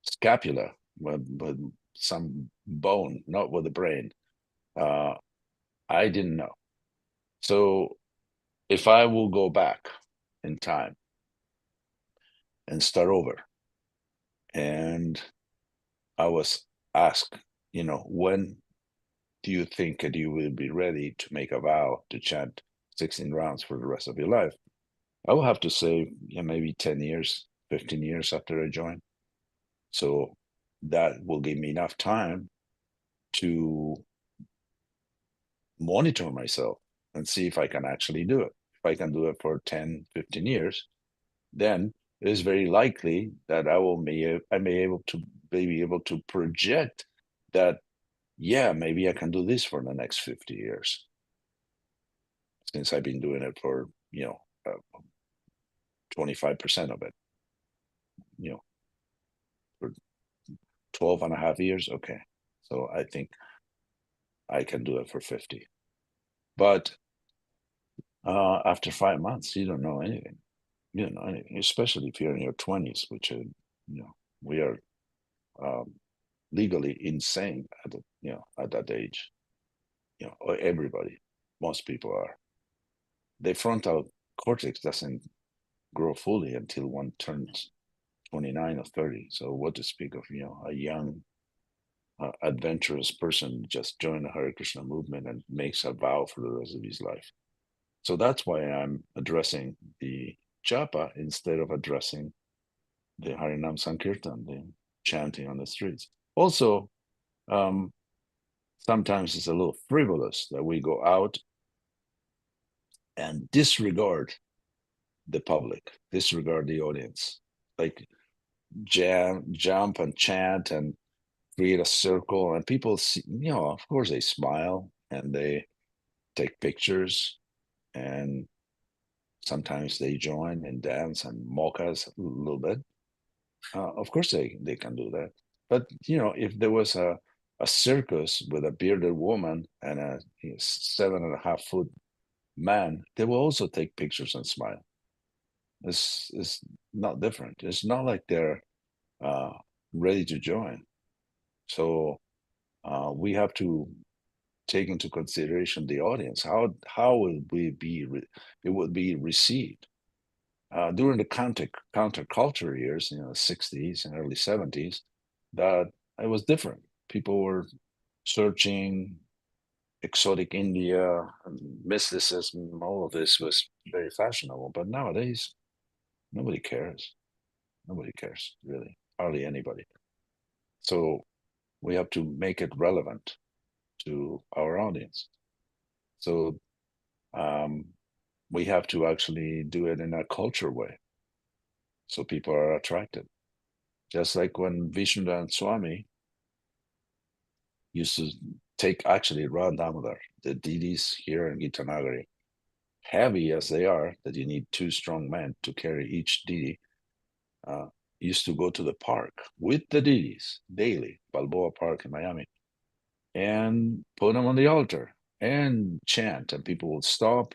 scapula, with some bone, not with the brain. Uh, I didn't know. So if I will go back in time and start over, and I was asked, when do you think that you will be ready to make a vow to chant 16 rounds for the rest of your life? I will have to say, yeah, maybe 10 years, 15 years after I join. So that will give me enough time to monitor myself and see if I can actually do it. If I can do it for 10, 15 years, then it is very likely that I may able to be able to project that, yeah, maybe I can do this for the next 50 years, since I've been doing it for 25% of it, you know for 12 and a half years. Okay, so I think I can do it for 50. But after 5 months, you don't know anything. You don't know anything, especially if you're in your 20s, which are, we are um, legally insane at that age. Or everybody, most people are. The frontal cortex doesn't grow fully until one turns 29 or 30. So what to speak of, a young, adventurous person just joined the Hare Krishna movement and makes a vow for the rest of his life. So that's why I'm addressing the japa instead of addressing the Harinam Sankirtan, the chanting on the streets. Also, um, sometimes it's a little frivolous that we go out and disregard the public, disregard the audience, like jump and chant and create a circle, and people see, of course they smile and they take pictures, and sometimes they join and dance and mock us a little bit. Of course they can do that. But if there was a circus with a bearded woman and a 7.5 foot man, they will also take pictures and smile. It's not different. It's not like they're uh, ready to join. So we have to take into consideration the audience. How will it would be received during the counterculture years, 60s and early 70s. That it was different. People were searching exotic India and mysticism. All of this was very fashionable. But nowadays, nobody cares. Nobody cares, really. Hardly anybody. So we have to make it relevant to our audience. So um, we have to actually do it in a culture way, so people are attracted. Just like when Vishnudan Swami used to take actually Radha Damodar, the deities here in Gitanagari, heavy as they are, that you need two strong men to carry each deity, uh, used to go to the park with the deities daily, Balboa Park in Miami, and put them on the altar and chant, and people would stop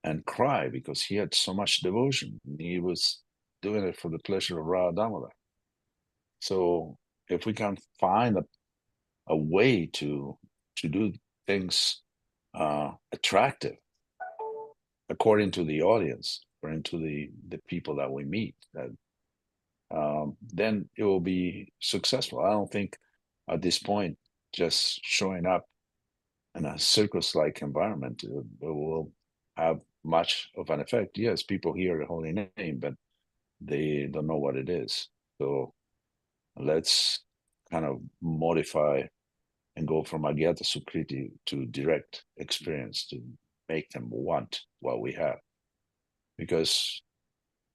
and cry because he had so much devotion. He was doing it for the pleasure of Radha Damodar. So if we can find a way to do things attractive according to the audience, according to the people that we meet, that then it will be successful. I don't think at this point just showing up in a circus-like environment will have much of an effect. Yes, people hear the holy name, but they don't know what it is. So let's kind of modify and go from Agyata Sukriti to direct experience to make them want what we have. Because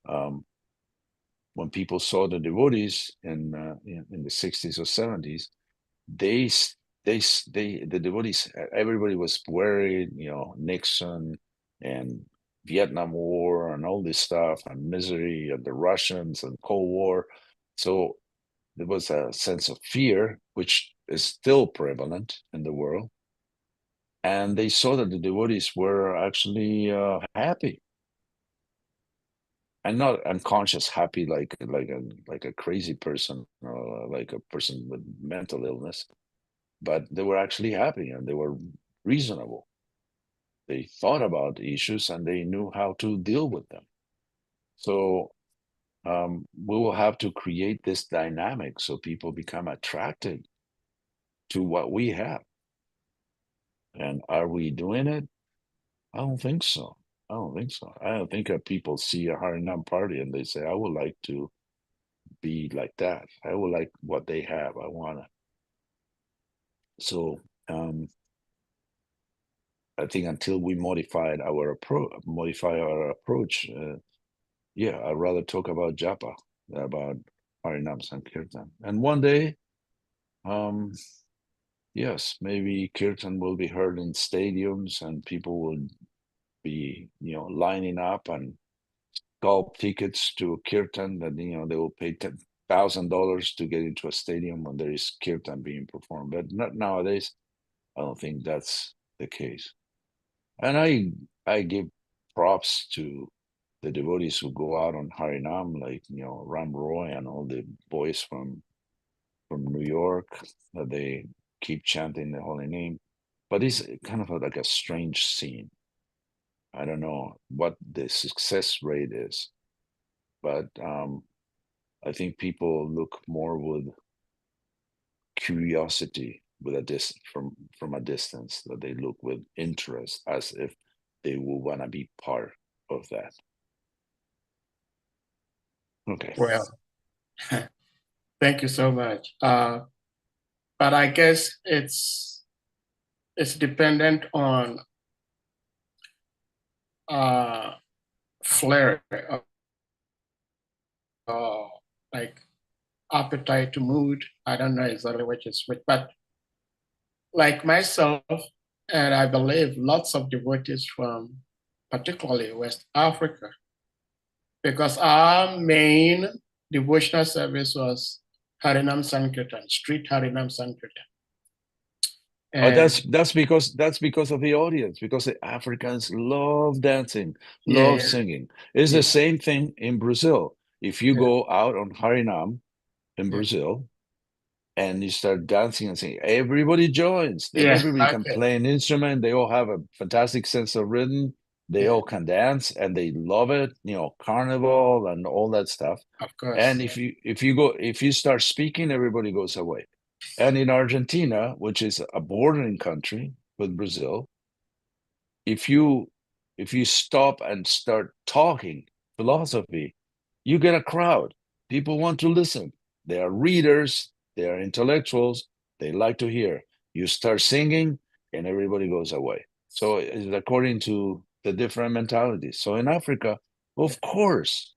when people saw the devotees in the 60s or 70s, the devotees, everybody was worried, Nixon and Vietnam War and all this stuff and misery and the Russians and Cold War. So there was a sense of fear, which is still prevalent in the world. And they saw that the devotees were actually happy, and not unconscious happy like a crazy person or like a person with mental illness, but they were actually happy and they were reasonable. They thought about the issues and they knew how to deal with them. So we will have to create this dynamic so people become attracted to what we have. And are we doing it? I don't think so. I don't think so. I don't think people see a Harinam party and they say, I would like to be like that. I would like what they have. I want to. So I think until we modify our approach, yeah, I'd rather talk about japa, about Harinam Sankirtan. And one day, yes, maybe Kirtan will be heard in stadiums and people will be, lining up and scalp tickets to Kirtan that, they will pay $10,000 to get into a stadium when there is Kirtan being performed. But not nowadays. I don't think that's the case. And I give props to the devotees who go out on Harinam, like Ram Roy and all the boys from New York, that they keep chanting the holy name. But it's kind of like a strange scene. I don't know what the success rate is, but I think people look more with curiosity with from a distance, that they look with interest as if they will want to be part of that. Okay. Well, thank you so much. But I guess it's dependent on flair, like appetite to mood. I don't know exactly what is which, but like myself, and I believe lots of devotees from particularly West Africa, because our main devotional service was Harinam Sankirtan, street Harinam Sankirtan. And that's because of the audience, because the Africans love dancing, love singing. It's the same thing in Brazil. If you go out on Harinam in Brazil and you start dancing and singing, everybody joins. Everybody can play an instrument. They all have a fantastic sense of rhythm. They all can dance and they love it, carnival and all that stuff. Of course. And if you start speaking, everybody goes away. And in Argentina, which is a bordering country with Brazil, if you stop and start talking philosophy, you get a crowd. People want to listen. They are readers, they are intellectuals, they like to hear. You start singing and everybody goes away. So it's according to the different mentalities. So in Africa, of course,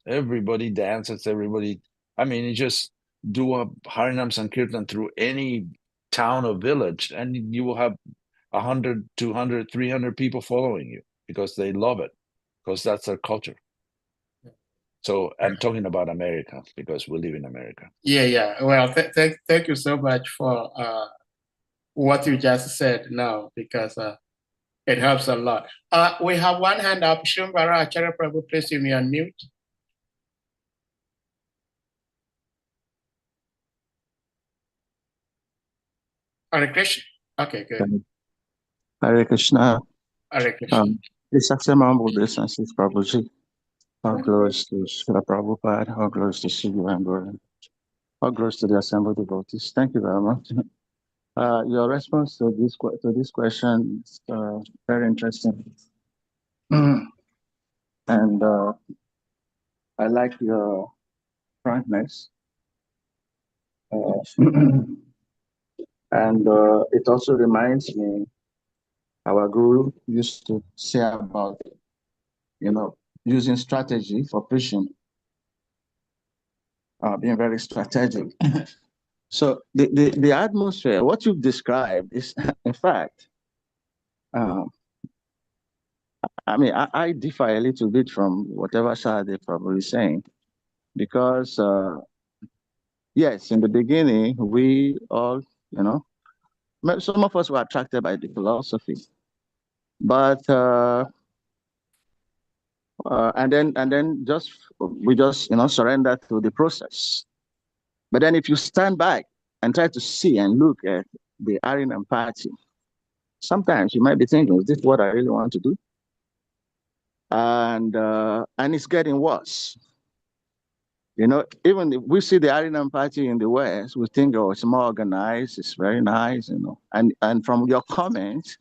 everybody dances, everybody. I mean, you just do a Harinam Sankirtan through any town or village, and you will have 100, 200, 300 people following you because they love it, because that's their culture. So I'm talking about America because we live in America. Yeah. Well, thank you so much for what you just said now, because it helps a lot. We have one hand up. Shumbara Acharya Prabhu, please you may unmute. Hare Krishna. Okay, good. Hare Krishna. Hare Krishna. Please accept my humble obeisances, Prabhuji. All glories to Srila Prabhupada, all glories to Sri Guru, all glories to the assembled devotees. Thank you very much. Your response to this question is very interesting. And I like your frankness. And it also reminds me our guru used to say about, using strategy for preaching, being very strategic. So the atmosphere, what you've described is, in fact, um, I differ a little bit from whatever Sade probably is saying, because yes, in the beginning, we all, some of us were attracted by the philosophy, but and then we just surrender to the process. But then if you stand back and try to see and look at the Aryan party, sometimes you might be thinking, is this what I really want to do? And it's getting worse. Even if we see the Aryan party in the West, we think, oh, it's more organized, it's very nice, And from your comments,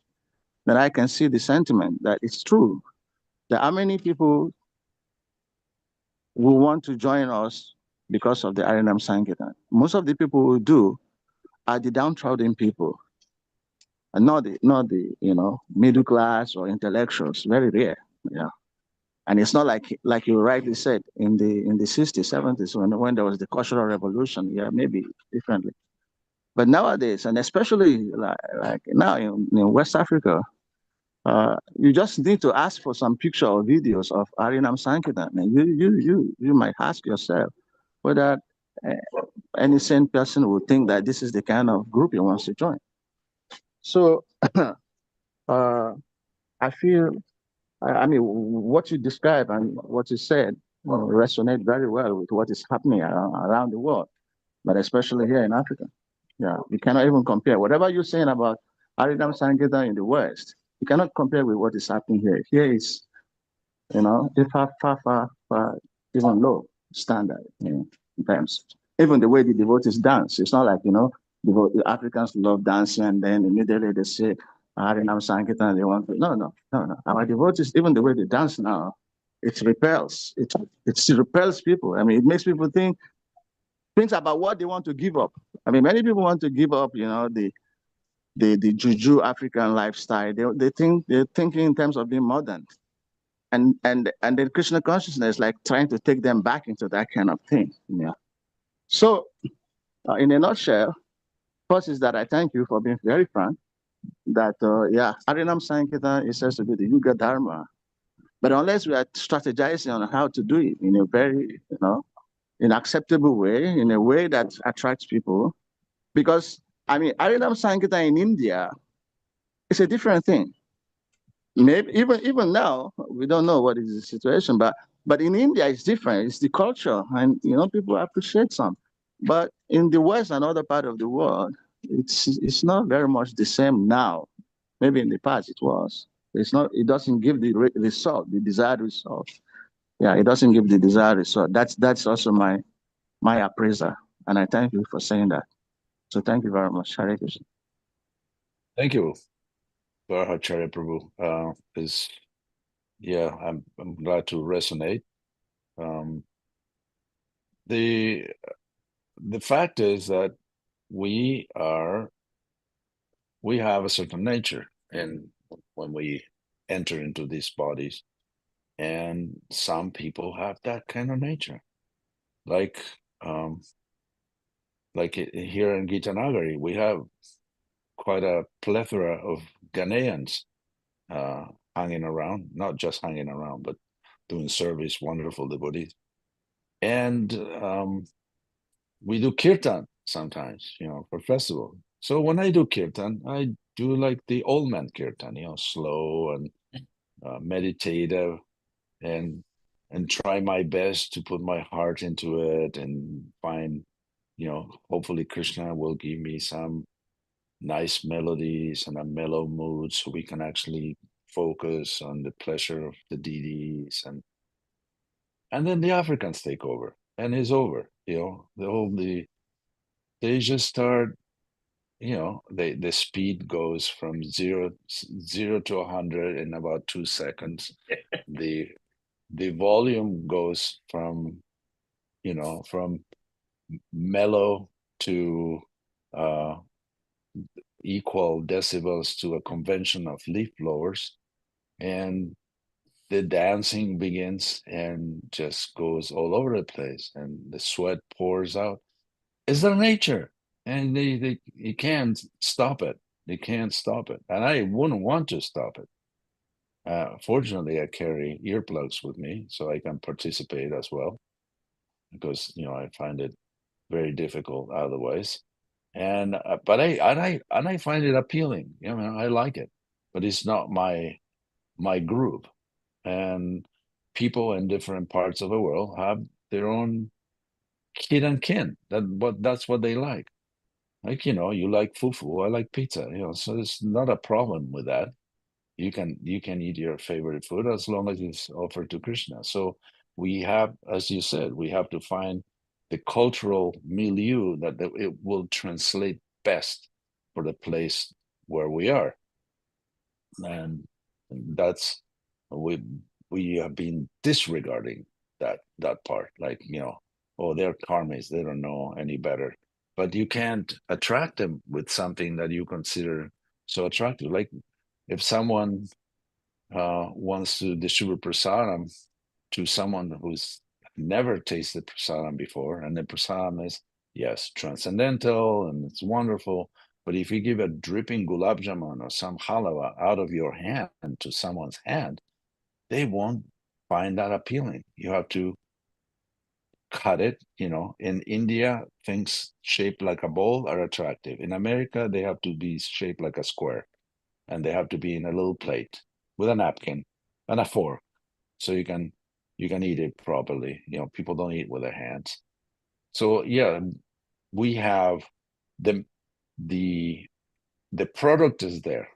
then I can see the sentiment that it's true. There are many people who want to join us because of the Arinam Sankirtan. Most of the people who do are the downtrodden people, and not the middle class or intellectuals. Very rare. Yeah. And it's not like you rightly said in the 60s, 70s when there was the cultural revolution. Yeah, maybe differently. But nowadays, and especially like now in West Africa, you just need to ask for some picture or videos of Arinam Sankirtan, and you might ask yourself whether uh, any sane person would think that this is the kind of group he wants to join. So I feel, what you describe and what you said resonate very well with what is happening around the world, but especially here in Africa. Yeah, you cannot even compare. Whatever you're saying about Arinam Sankirtan in the West, you cannot compare with what is happening here. Here is, it's far, even low standard, in terms. Even the way the devotees dance, it's not like, the Africans love dancing and then immediately they say, Harinam Sankirtan, they want to. No. Our devotees, even the way they dance now, it repels. It repels people. It makes people think about what they want to give up. Many people want to give up, the juju African lifestyle. They're thinking in terms of being modern. And then Krishna consciousness like trying to take them back into that kind of thing. Yeah. So in a nutshell, first is that I thank you for being very frank. That Arinam Sankirtan is said to be the Yuga Dharma, but unless we are strategizing on how to do it in a very in acceptable way, in a way that attracts people, because Arinam Sankirtan in India is a different thing. Maybe even now we don't know what is the situation, but in India it's different. It's the culture, and people appreciate some. But in the West and other part of the world, it's not very much the same now. Maybe in the past it was. It's not. It doesn't give the result, the desired result. Yeah, it doesn't give the desired result. That's also my appraiser, and I thank you for saying that. So thank you very much, Hare Krishna. Thank you, Acharya Prabhu. I'm glad to resonate. The fact is that we have a certain nature, and when we enter into these bodies, and some people have that kind of nature, like here in Gitanagari, we have quite a plethora of Ghanaians hanging around, not just hanging around, but doing service, wonderful devotees. And we do kirtan sometimes, for festival. So when I do kirtan, I do like the old man kirtan, slow and meditative, and try my best to put my heart into it and find, hopefully Krishna will give me some nice melodies and a mellow mood so we can actually focus on the pleasure of the deities, and then the Africans take over and it's over. They just start the speed goes from zero to 100 in about 2 seconds. The volume goes from from mellow to equal decibels to a convention of leaf blowers, and the dancing begins and just goes all over the place, and the sweat pours out. It's their nature, and you can't stop it. They can't stop it, and I wouldn't want to stop it. Fortunately, I carry earplugs with me so I can participate as well, because I find it very difficult otherwise. And but I find it appealing. I like it, but it's not my group. And people in different parts of the world have their own kid and kin. That's what they like. Like, you like fufu, I like pizza. So there's not a problem with that. You can eat your favorite food as long as it's offered to Krishna. So we have, as you said, we have to find the cultural milieu that it will translate best for the place where we are. And that's we have been disregarding that part. Like, oh, they're karmis, they don't know any better. But you can't attract them with something that you consider so attractive. Like, if someone wants to distribute prasadam to someone who's never tasted prasadam before, and the prasadam is, yes, transcendental and it's wonderful, but if you give a dripping gulab jamun or some halwa out of your hand to someone's hand, they won't find that appealing. You have to cut it. In India, things shaped like a bowl are attractive. In America, they have to be shaped like a square, and they have to be in a little plate with a napkin and a fork, so you can eat it properly. People don't eat with their hands. So yeah, we have the product is there,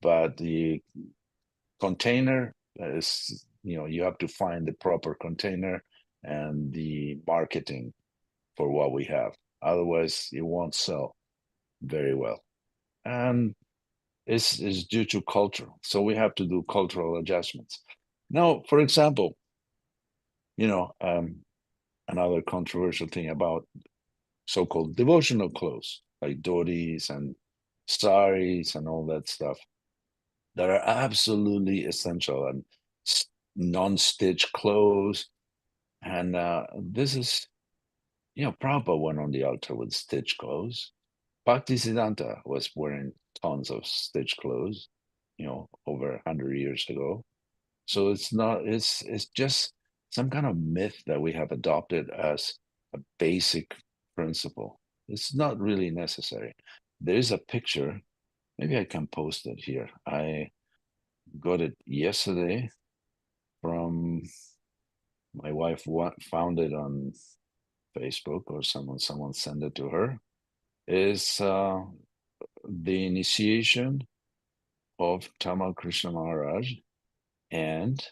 but the container is, you have to find the proper container and the marketing for what we have. Otherwise, it won't sell very well. And it's due to culture. So we have to do cultural adjustments. Now, for example, another controversial thing about so-called devotional clothes, like dhotis and saris and all that stuff, that are absolutely essential, and non-stitch clothes. And this is, Prabhupada went on the altar with stitch clothes. Bhaktisiddhanta was wearing tons of stitch clothes, over 100 years ago. So it's just some kind of myth that we have adopted as a basic principle. It's not really necessary. There is a picture, maybe I can post it here. I got it yesterday from my wife. Found it on Facebook, or someone sent it to her. Is the initiation of Tamal Krishna Maharaj and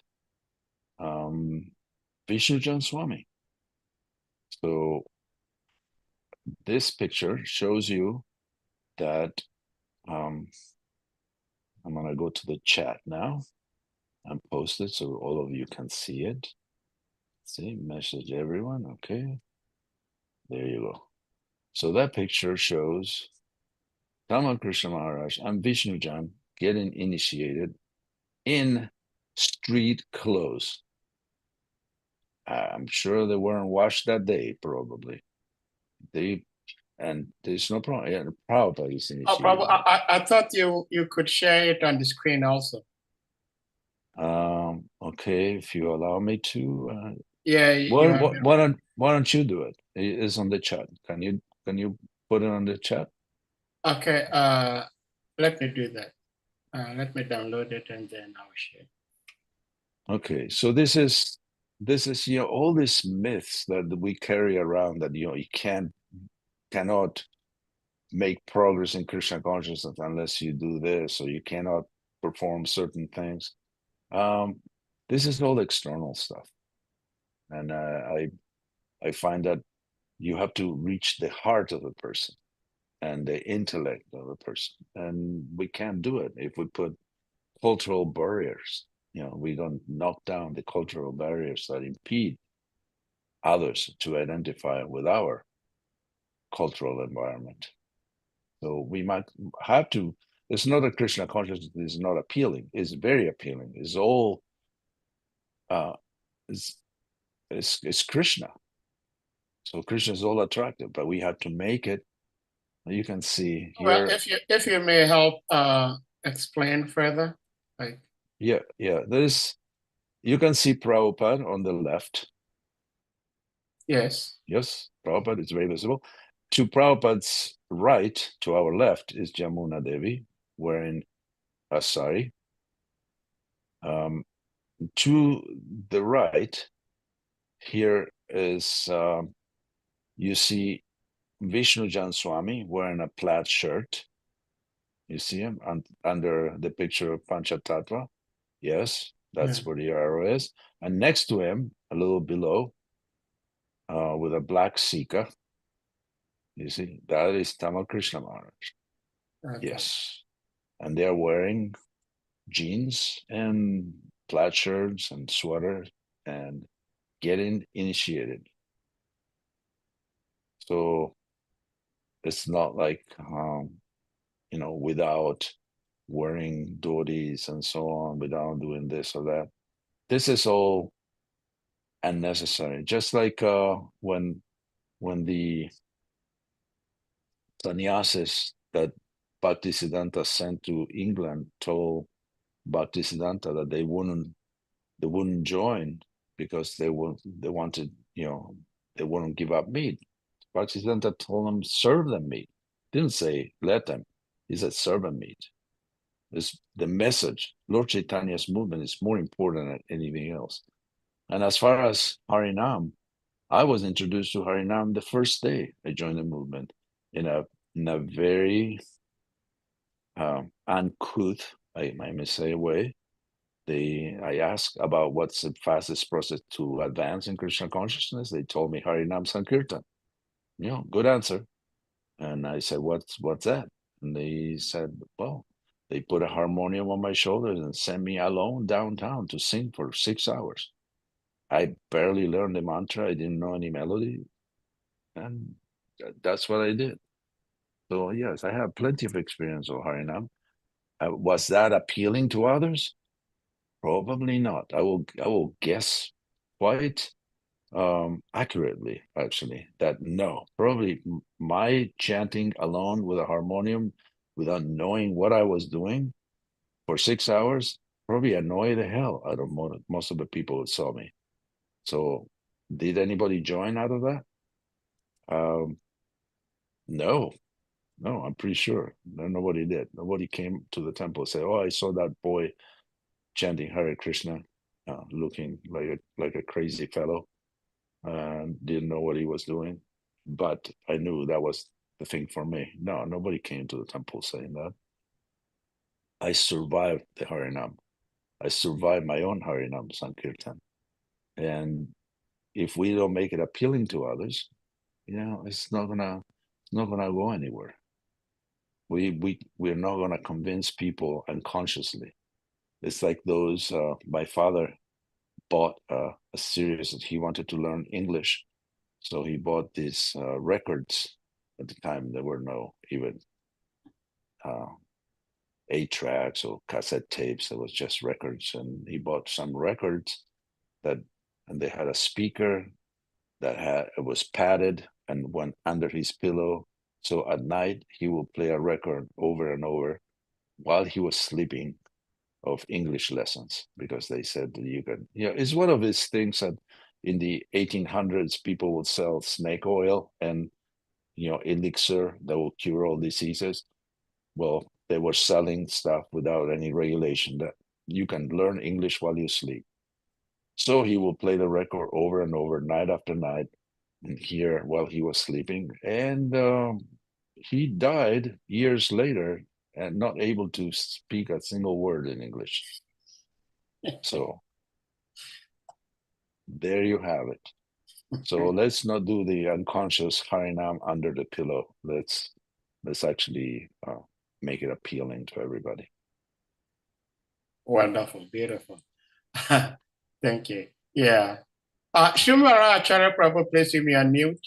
Vishnujan Swami. So this picture shows you that I'm going to go to the chat now and post it so all of you can see it. See, message everyone. Okay, there you go. So that picture shows Tamal Krishna Maharaj and Vishnujan getting initiated in street clothes. I'm sure they weren't washed that day, probably. And there's no problem. Yeah, Prabhupada is initiated. Oh, Prabhu, I thought you could share it on the screen also. Okay, if you allow me to. Yeah. Why don't you do it? It's on the chat. Can you put it on the chat? Okay. Let me do that. Let me download it and then I'll share. Okay, so this is all these myths that we carry around, that you cannot make progress in Krishna consciousness unless you do this, or you cannot perform certain things. This is all external stuff, and I find that you have to reach the heart of the person. and the intellect of a person. And we can't do it if we put cultural barriers. We don't knock down the cultural barriers that impede others to identify with our cultural environment. So we might have to. It's not a Krishna consciousness. It's not appealing. It's very appealing. It's all. It's Krishna. So Krishna is all attractive, but we have to make it. You can see here. Well, if you may help explain further, like. Yeah. You can see Prabhupada on the left. Yes. Yes, Prabhupada is very visible. To Prabhupada's right, to our left, is Jamuna Devi wearing a sari. To the right, here is, you see Vishnu Jan Swami wearing a plaid shirt. You see him under the picture of Panchatattva. Yes, that's where the arrow is. And next to him, a little below, with a black Sika, you see, that is Tamal Krishna Maharaj. Okay. Yes. And they're wearing jeans and plaid shirts and sweaters and getting initiated. So it's not like, without wearing dhotis and so on, without doing this or that. This is all unnecessary. Just like when the sannyasis that Bhaktisiddhanta sent to England told Bhaktisiddhanta that they wouldn't join because they wanted, they wouldn't give up meat. Bhaktisiddhanta told them, serve them meat. Didn't say let them. He said serve them meat. It's the message. Lord Chaitanya's movement is more important than anything else. And as far as Harinam, I was introduced to Harinam the first day I joined the movement in a very uncouth, I may say, way. I asked about what's the fastest process to advance in Krishna consciousness. They told me Harinam Sankirtan. Good answer. And I said, what's that? And they said, well, they put a harmonium on my shoulders and sent me alone downtown to sing for 6 hours. I barely learned the mantra. I didn't know any melody. And that's what I did. So yes, I have plenty of experience with Harinam. Was that appealing to others? Probably not. I will guess quite accurately, actually, that no, probably my chanting alone with a harmonium without knowing what I was doing for 6 hours probably annoyed the hell out of most of the people who saw me. So did anybody join out of that? No, I'm pretty sure. No, nobody did. Nobody came to the temple and said, oh, I saw that boy chanting Hare Krishna, looking like a crazy fellow. Didn't know what he was doing, but I knew that was the thing for me. No, nobody came to the temple saying that. I survived the Harinam. I survived my own Harinam Sankirtan. And if we don't make it appealing to others, it's not gonna go anywhere. We're not gonna convince people unconsciously. It's like those. My father bought a series that he wanted to learn English, so he bought these records. At the time, there were no even 8-tracks or cassette tapes. It was just records, and he bought some records and they had a speaker it was padded and went under his pillow. So at night he would play a record over and over while he was sleeping of English lessons, because they said that you can, it's one of these things that in the 1800s people would sell snake oil and elixir that will cure all diseases. Well, they were selling stuff without any regulation that you can learn English while you sleep. So he will play the record over and over, night after night, and hear while he was sleeping. And he died years later and not able to speak a single word in English. So there you have it. So let's not do the unconscious Harinam under the pillow. Let's let's actually make it appealing to everybody. Wonderful, beautiful. Thank you. Yeah. Shumara Acharya Prabhu, please give me a mute.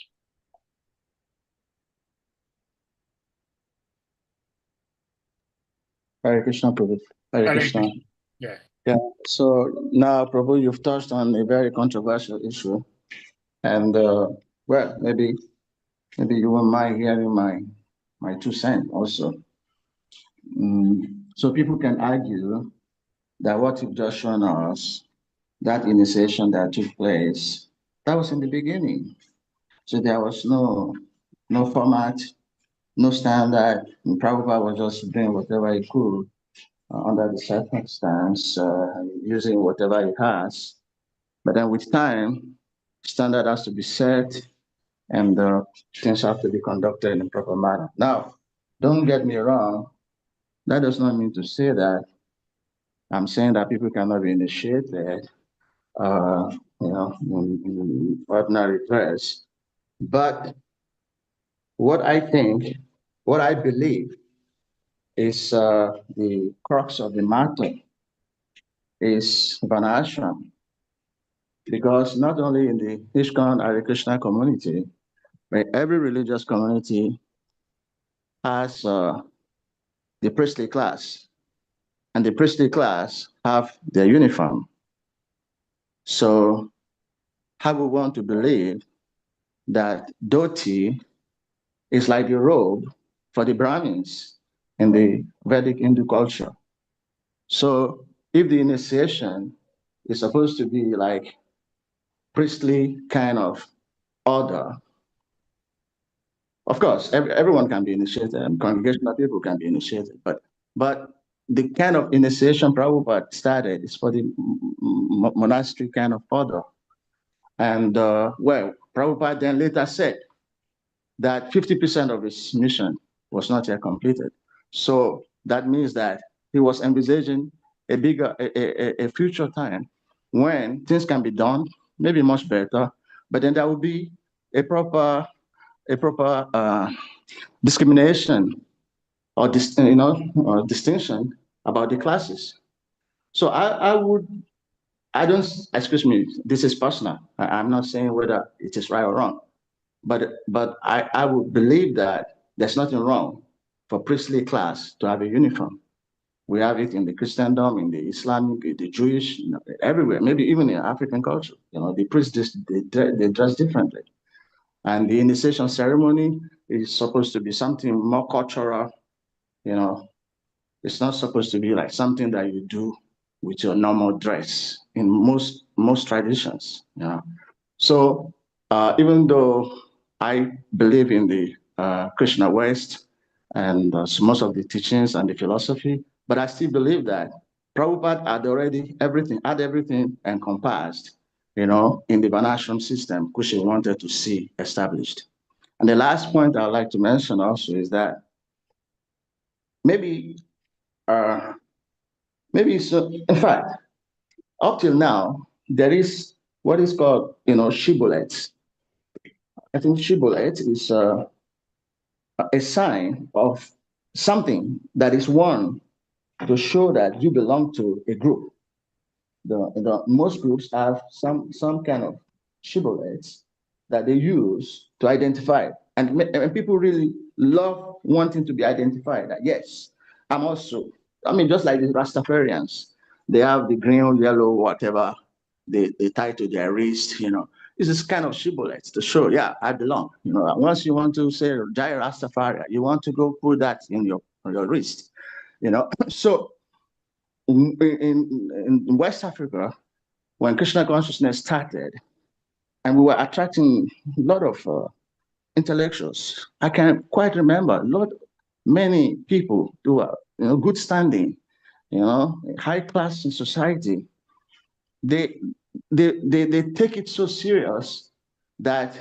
Hare Krishna, Prabhu. Hare Hare Krishna. Krishna. Yeah. Yeah. So now, Prabhu, you've touched on a very controversial issue, and well, maybe you won't mind hearing my 2 cents also. So people can argue that what you've just shown us, that initiation that took place, that was in the beginning. So there was no format, no standard, and Prabhupada was just doing whatever he could under the circumstance, using whatever he has. But then with time, standard has to be set, and things have to be conducted in a proper manner. Now, don't get me wrong, that does not mean to say that I'm saying that people cannot be initiated, in ordinary dress. But what I think, what I believe is the crux of the matter is Vanashram. Because not only in the ISKCON Hare Krishna community, but every religious community has the priestly class, and the priestly class have their uniform. So how we want to believe that dhoti is like the robe for the Brahmins in the Vedic Hindu culture. So if the initiation is supposed to be like priestly kind of order, of course, everyone can be initiated, and congregational people can be initiated, but the kind of initiation Prabhupada started is for the monastery kind of order. And well, Prabhupada then later said that 50% of his mission was not yet completed. So that means that he was envisaging a bigger, a future time when things can be done, maybe much better, but then there will be a proper discrimination or distinction about the classes. So I don't, excuse me, this is personal. I'm not saying whether it is right or wrong, but I would believe that there's nothing wrong for priestly class to have a uniform. We have it in the Christendom, in the Islamic, the Jewish, everywhere, maybe even in African culture. The priests, they dress differently. And the initiation ceremony is supposed to be something more cultural. It's not supposed to be like something that you do with your normal dress in most traditions. So even though I believe in the Krishna West and most of the teachings and the philosophy, but I still believe that Prabhupada had everything encompassed, in the Varnashram system, which he wanted to see established. And the last point I'd like to mention also is that maybe so, in fact, up till now, there is what is called, shibboleths. I think shibboleth is a sign of something that is worn to show that you belong to a group. Most groups have some kind of shibboleths that they use to identify. And people really love wanting to be identified. That, yes, just like the Rastafarians, they have the green, yellow, whatever they tie to their wrist, This is kind of shibboleth to show, yeah, I belong. Once you want to say Jai Rastafari, you want to go put that in your wrist, So in West Africa, when Krishna consciousness started, and we were attracting a lot of intellectuals, I can quite remember many people who are good standing, high class in society. They take it so serious that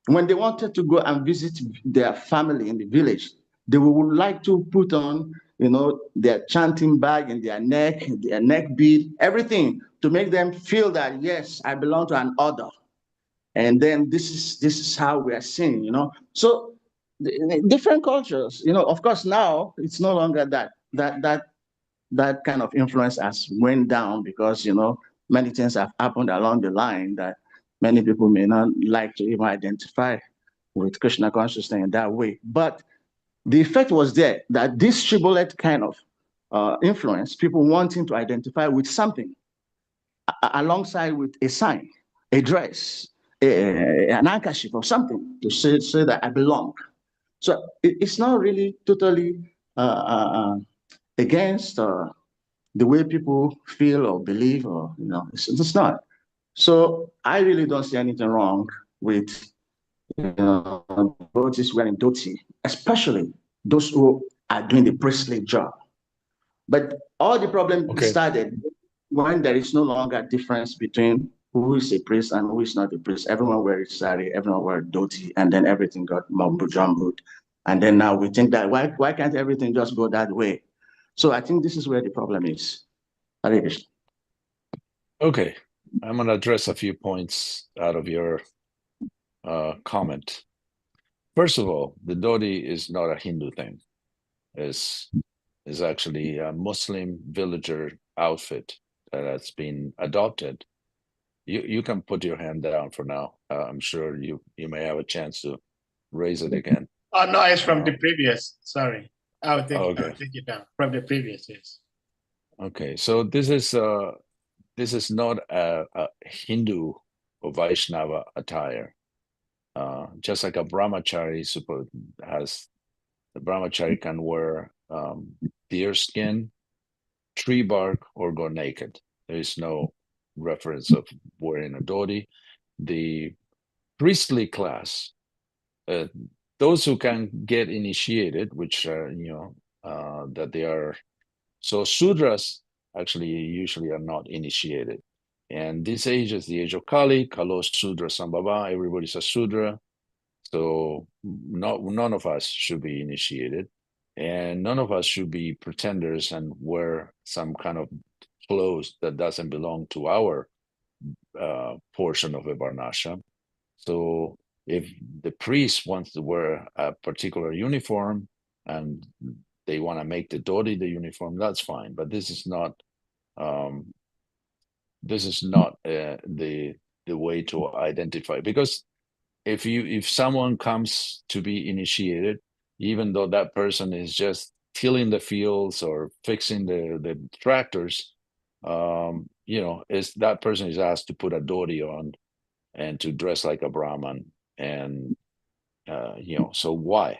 when they wanted to go and visit their family in the village, they would like to put on, their chanting bag in their neck bead, everything to make them feel that, yes, I belong to an order. And then this is how we are seen, So different cultures. Of course, now it's no longer that kind of influence has went down because many things have happened along the line that many people may not like to even identify with Krishna consciousness in that way. But the effect was there that this shibboleth kind of influence, people wanting to identify with something alongside with a sign, a dress, an handkerchief or something to say that I belong. So it's not really totally against the way people feel or believe, or it's not. So I really don't see anything wrong with devotees wearing dhoti, especially those who are doing the priestly job. But all the problem started when there is no longer a difference between who is a priest and who is not a priest. Everyone wears sari, everyone wears dhoti, and then everything got mumbo jumbled. And then now we think that why can't everything just go that way? So I think this is where the problem is. Hare Krishna. Okay, I'm going to address a few points out of your comment. First of all, the dhoti is not a Hindu thing. It's actually a Muslim villager outfit that has been adopted. You can put your hand down for now. I'm sure you may have a chance to raise it again. Oh no, it's from the previous. Sorry, I'll take it down from the previous. Yes. Okay, so this is not a Hindu or Vaishnava attire. Just like a brahmachari the brahmachari can wear deer skin, tree bark, or go naked. There is no reference of wearing a dhoti. The priestly class, those who can get initiated, which that they are, so Sudras actually usually are not initiated. And this age is the age of Kali, Kalo Sudra Sambhava, everybody's a Sudra. So none of us should be initiated, and none of us should be pretenders and wear some kind of clothes that doesn't belong to our portion of a Varnashram. So if the priest wants to wear a particular uniform and they want to make the dhoti the uniform, that's fine. But this is not the way to identify, because if someone comes to be initiated, even though that person is just tilling the fields or fixing the tractors, is that person is asked to put a dhoti on and to dress like a Brahman, and so why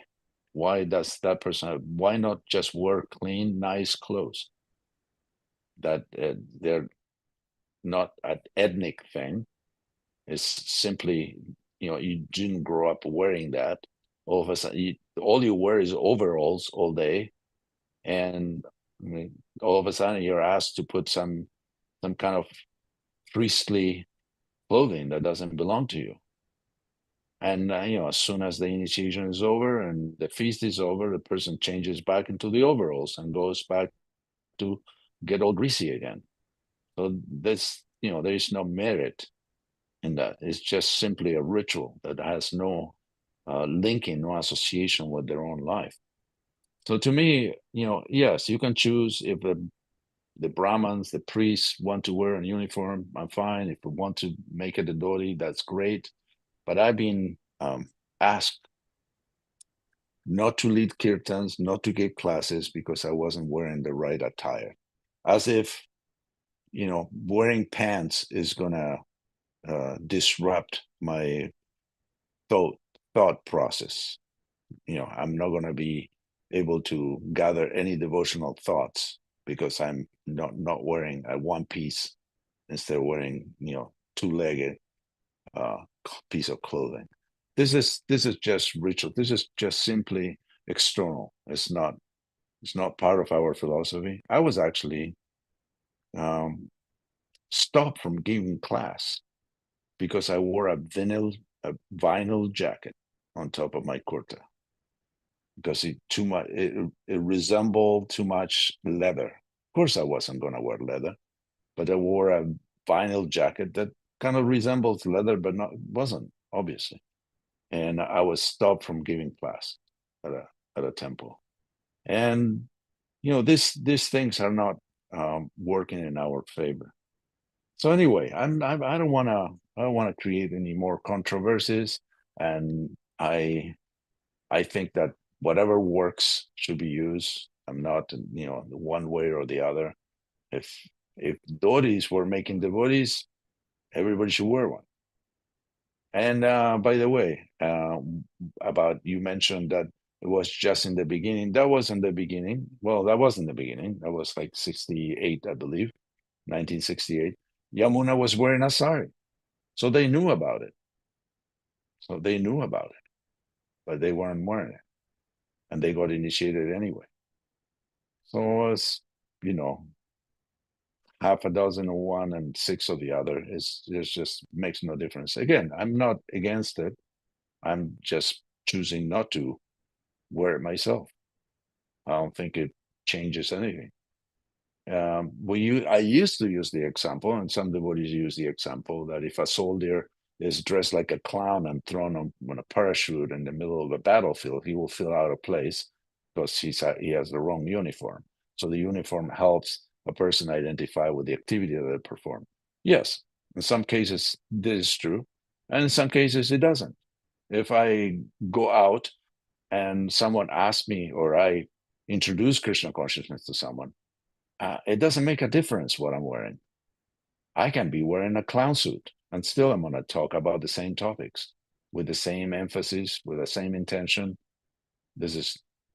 does that person, why not just wear clean, nice clothes? That they're not an ethnic thing. It's simply, you didn't grow up wearing that. All of a sudden, all you wear is overalls all day, and all of a sudden you're asked to put some kind of priestly clothing that doesn't belong to you. And as soon as the initiation is over and the feast is over, the person changes back into the overalls and goes back to get all greasy again. So this, there is no merit in that. It's just simply a ritual that has no linking, no association with their own life. So to me, yes, you can choose. If the Brahmins, the priests want to wear a uniform, I'm fine. If they want to make it a dhoti, that's great. But I've been asked not to lead kirtans, not to give classes because I wasn't wearing the right attire. As if, wearing pants is gonna disrupt my thought process. I'm not gonna be able to gather any devotional thoughts because I'm not wearing a one piece instead of wearing, two-legged piece of clothing. This is just ritual. This is just simply external. It's not part of our philosophy. I was actually stopped from giving class because I wore a vinyl jacket on top of my kurta, because it resembled too much leather. Of course, I wasn't going to wear leather, but I wore a vinyl jacket that kind of resembles leather, but wasn't, obviously. And I was stopped from giving class. at a temple. And these things are not working in our favor. So anyway, I don't want to create any more controversies, and I think that whatever works should be used. I'm not one way or the other. If dhotis were making devotees, everybody should wear one. And by the way, about you mentioned that it was just in the beginning. That wasn't the beginning. Well, that wasn't the beginning. That was like 68, I believe, 1968. Yamuna was wearing a sari. So they knew about it. But they weren't wearing it. And they got initiated anyway. So it's, half a dozen of one and six of the other. It just makes no difference. Again, I'm not against it. I'm just choosing not to wear it myself. I don't think it changes anything. I used to use the example, and some devotees use the example, that if a soldier is dressed like a clown and thrown on a parachute in the middle of a battlefield, he will feel out of place because he has the wrong uniform. So the uniform helps a person identify with the activity that they perform. Yes, in some cases this is true, and in some cases it doesn't. If I go out and someone asks me, or I introduce Krishna consciousness to someone, it doesn't make a difference what I'm wearing. I can be wearing a clown suit and still I'm going to talk about the same topics with the same emphasis, with the same intention.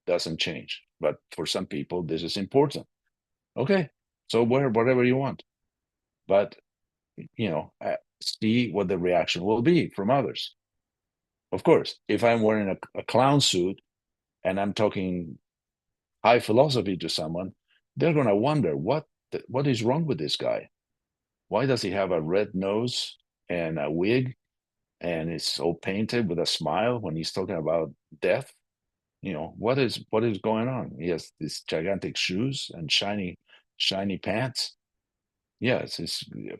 Doesn't change. But for some people, this is important. Okay, so wear whatever you want. But, see what the reaction will be from others. Of course, if I'm wearing a clown suit and I'm talking high philosophy to someone, they're going to wonder what is wrong with this guy. Why does he have a red nose and a wig and it's all painted with a smile when he's talking about death? What is going on? He has these gigantic shoes and shiny pants. Yes,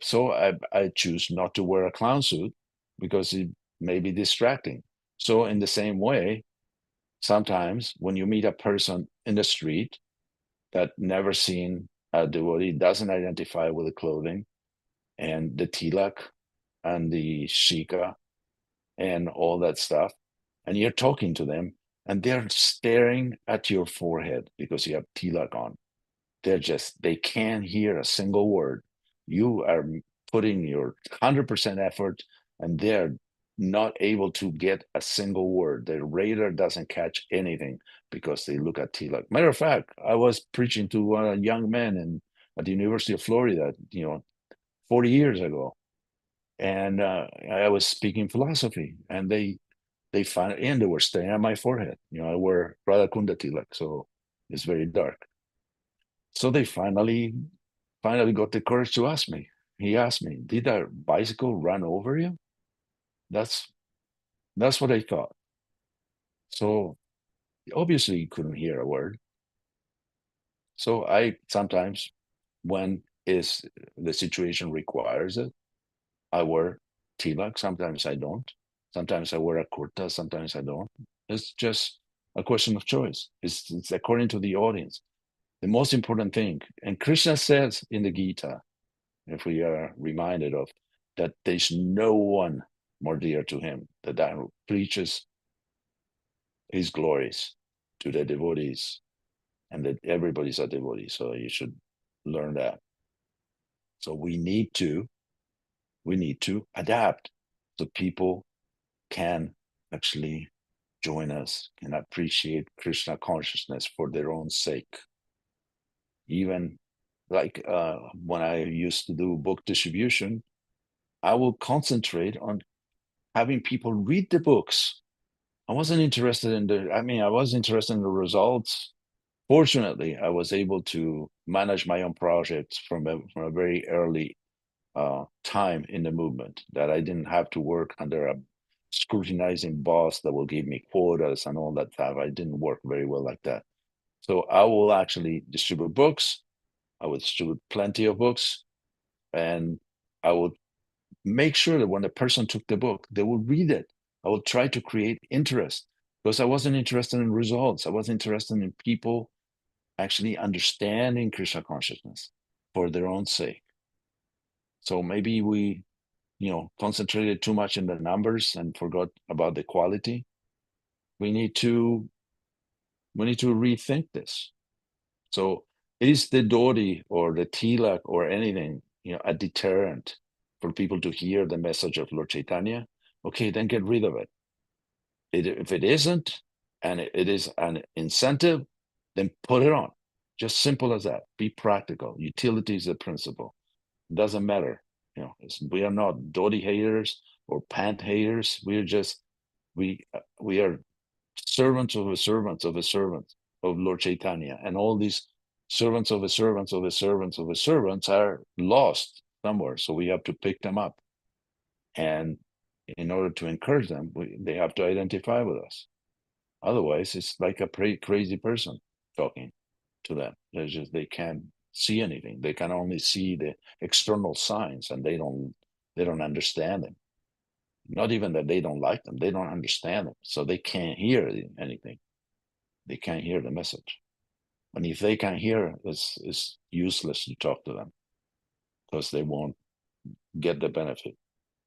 so I choose not to wear a clown suit because it may be distracting. So in the same way, sometimes when you meet a person in the street that never seen a devotee, doesn't identify with the clothing and the tilak and the shika and all that stuff, and you're talking to them and they're staring at your forehead because you have tilak on. They can't hear a single word. You are putting your 100% effort and they're not able to get a single word. Their radar doesn't catch anything because they look at tilak. Matter of fact, I was preaching to a young man at the University of Florida, 40 years ago. And I was speaking philosophy, and they found, and they were staring at my forehead. I wear Radha Kunda tilak, so it's very dark. So they finally got the courage to ask me. He asked me, "Did a bicycle run over you?" That's what I thought. So obviously he couldn't hear a word. So I sometimes, when the situation requires it, I wear tilak. Sometimes I don't. Sometimes I wear a kurta. Sometimes I don't. It's just a question of choice. It's according to the audience. The most important thing, and Krishna says in the Gita, if we are reminded of, that there's no one more dear to him that who preaches his glories to the devotees, and that everybody's a devotee. So you should learn that. So we need to adapt so people can actually join us and appreciate Krishna consciousness for their own sake. Even like when I used to do book distribution, I will concentrate on having people read the books. I wasn't interested I was interested in the results. Fortunately, I was able to manage my own projects from a very early time in the movement, that I didn't have to work under a scrutinizing boss that will give me quotas and all that stuff. I didn't work very well like that. So I will actually distribute books. I would distribute plenty of books, and I would make sure that when the person took the book, they will read it. I will try to create interest. because I wasn't interested in results. I was interested in people actually understanding Krishna consciousness for their own sake. So maybe we, concentrated too much in the numbers and forgot about the quality. We need to rethink this. So is the Dodi or the Tilak or anything, a deterrent for people to hear the message of Lord Chaitanya? Okay, then get rid of it. If it isn't, and it is an incentive, then put it on. Just simple as that. Be practical. Utility is the principle. It doesn't matter. We are not Dodi haters or pant haters. We are servants of a servant of a servant of Lord Chaitanya, and all these servants of a servants of a servants of a servants are lost somewhere. So we have to pick them up, and in order to encourage them, they have to identify with us. Otherwise, it's like a crazy person talking to them. They can't see anything. They can only see the external signs, and they don't understand them. Not even that they don't like them, they don't understand them, so they can't hear anything. They can't hear the message. And if they can't hear, it's useless to talk to them, because they won't get the benefit.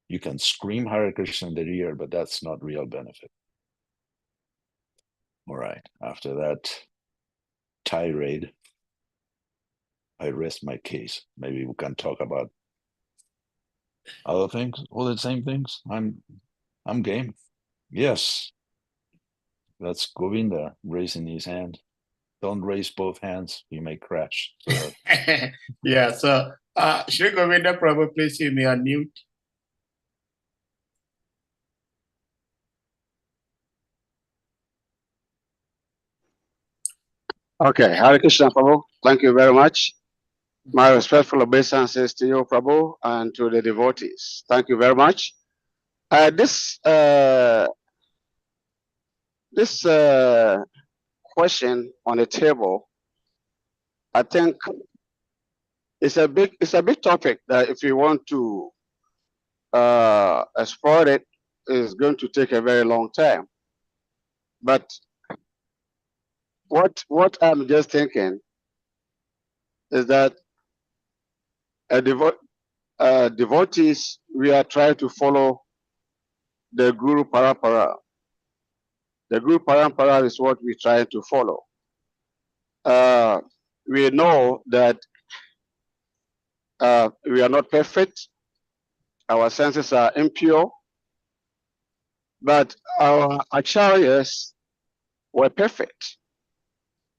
You can scream Hare Krishna in their ear, but that's not real benefit. All right, after that tirade, I rest my case. Maybe we can talk about other things, all the same things. I'm game. Yes, that's Govinda raising his hand. Don't raise both hands, you may crash. So yeah, so Shri Govinda Prabhu, please you may unmute. Okay, Hare Krishna Prabhu, thank you very much. My respectful obeisances to you, Prabhu, and to the devotees. Thank you very much. This question on the table, I think it's a big topic that if you want to explore it, is going to take a very long time. But what I'm just thinking is that devotees, we are trying to follow the Guru Parampara. The Guru Parampara is what we try to follow. We know that we are not perfect. Our senses are impure. But our acharyas were perfect.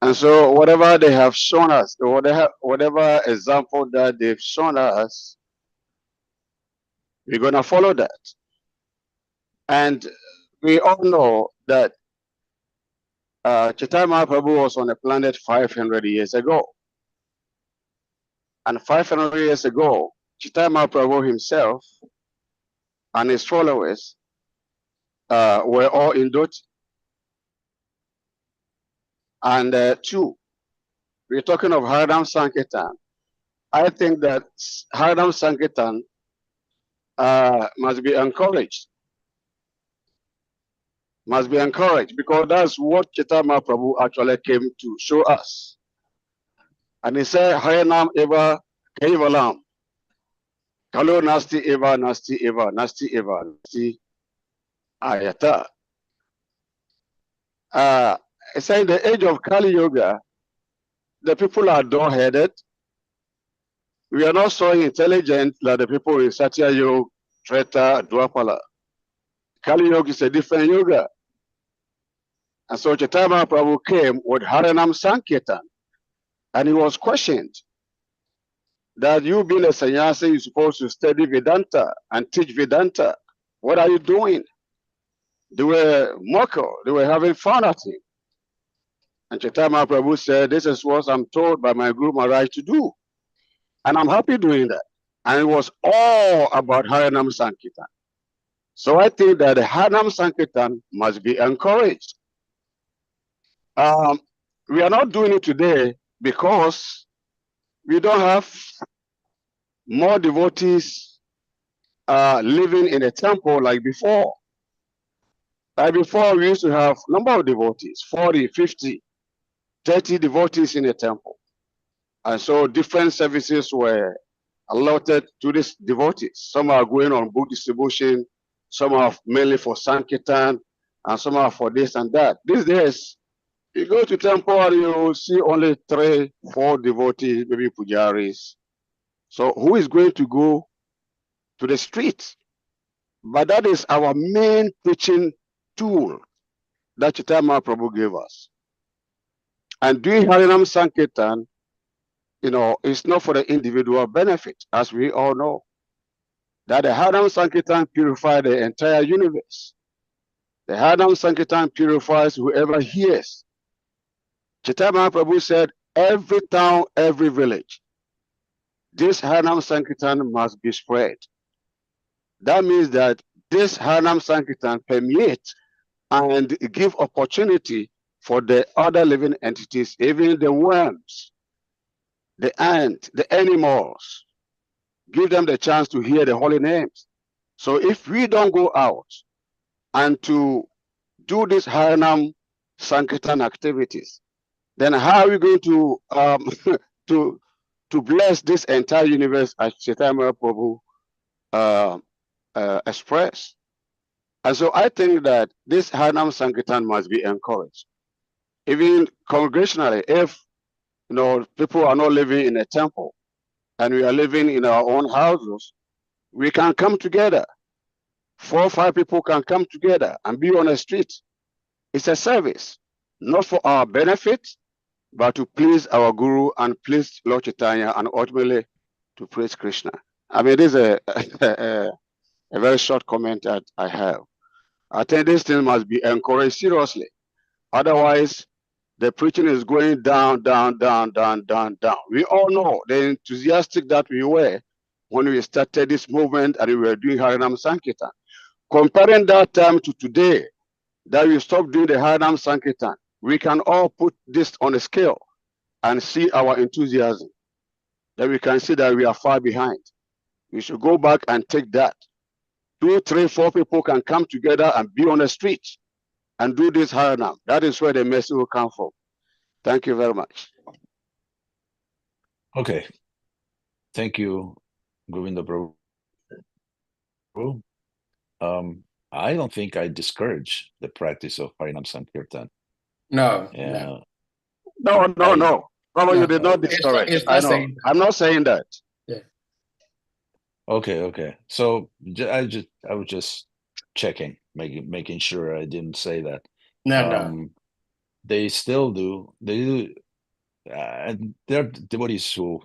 And so whatever they have shown us, or whatever example that they've shown us, we're going to follow that. And we all know that Chaitanya Mahaprabhu was on the planet 500 years ago. And 500 years ago, Chaitanya Mahaprabhu himself and his followers were all in Doti. And two, we're talking of Haridam Sankirtan. I think that Haridam Sankirtan must be encouraged. Must be encouraged, because that's what Chaitanya Prabhu actually came to show us. And he said, Harinam Eva Kevalam. Kalo Nasti Eva, Nasti Eva, Nasti Eva, Nasti Ayata. He said, in the age of Kali Yoga, the people are dull-headed. We are not so intelligent like the people in Satya Yoga, Treta, Dwapala. Kali Yoga is a different yoga. And so Chaitanya Prabhu came with Harinam Sankirtan, and he was questioned that you being a sannyasi, you're supposed to study Vedanta and teach Vedanta. What are you doing? They were mocking, they were having fun at him. And Chaitanya Prabhu said, this is what I'm told by my Guru Maharaj to do. And I'm happy doing that. And it was all about Harinam Sankirtan. So I think that the Harinam Sankirtan must be encouraged. We are not doing it today because we don't have more devotees living in a temple like before. Like before, we used to have number of devotees, 40, 50, 30 devotees in a temple. And so different services were allotted to these devotees. Some are going on book distribution, some are mainly for Sankirtan, and some are for this and that. These days, you go to temple and you see only 3, 4 devotees, maybe pujaris. So who is going to go to the streets? But that is our main preaching tool that Chaitanya Prabhu gave us. And doing Harinam Sankirtan, is not for the individual benefit, as we all know. That the Harinam Sankirtan purifies the entire universe. The Harinam Sankirtan purifies whoever hears. Chaitanya Prabhu said, every town, every village, this Harinam Sankirtan must be spread. That means that this Harinam Sankirtan permeates and give opportunity for the other living entities, even the worms, the ant, the animals, give them the chance to hear the holy names. So if we don't go out and to do these Harinam Sankirtan activities, then how are we going to to bless this entire universe as Chaitanya Prabhu expressed? And so I think that this Harinam Sankirtan must be encouraged. Even congregationally, if people are not living in a temple and we are living in our own houses, we can come together. 4 or 5 people can come together and be on the street. It's a service, not for our benefit, but to please our Guru and please Lord Chaitanya, and ultimately to praise Krishna. I mean, this is a very short comment that I have. I think this thing must be encouraged seriously. Otherwise, the preaching is going down, down, down, down, down, down. We all know the enthusiastic that we were when we started this movement and we were doing Harinam Sankirtan. Comparing that time to today, that we stopped doing the Harinam Sankirtan, we can all put this on a scale and see our enthusiasm. That we can see that we are far behind. We should go back and take that. 2, 3, 4 people can come together and be on the street and do this Harinam. That is where the mercy will come from. Thank you very much. Okay. Thank you, Govinda Prabhu. I don't think I discourage the practice of Harinam Sankirtan. No, Yeah. No. Probably you did not It's discourage. not I know. saying that. I'm not saying that. Yeah. Okay. So I was just checking, making sure I didn't say that. No. They still do. They do. And there are devotees who,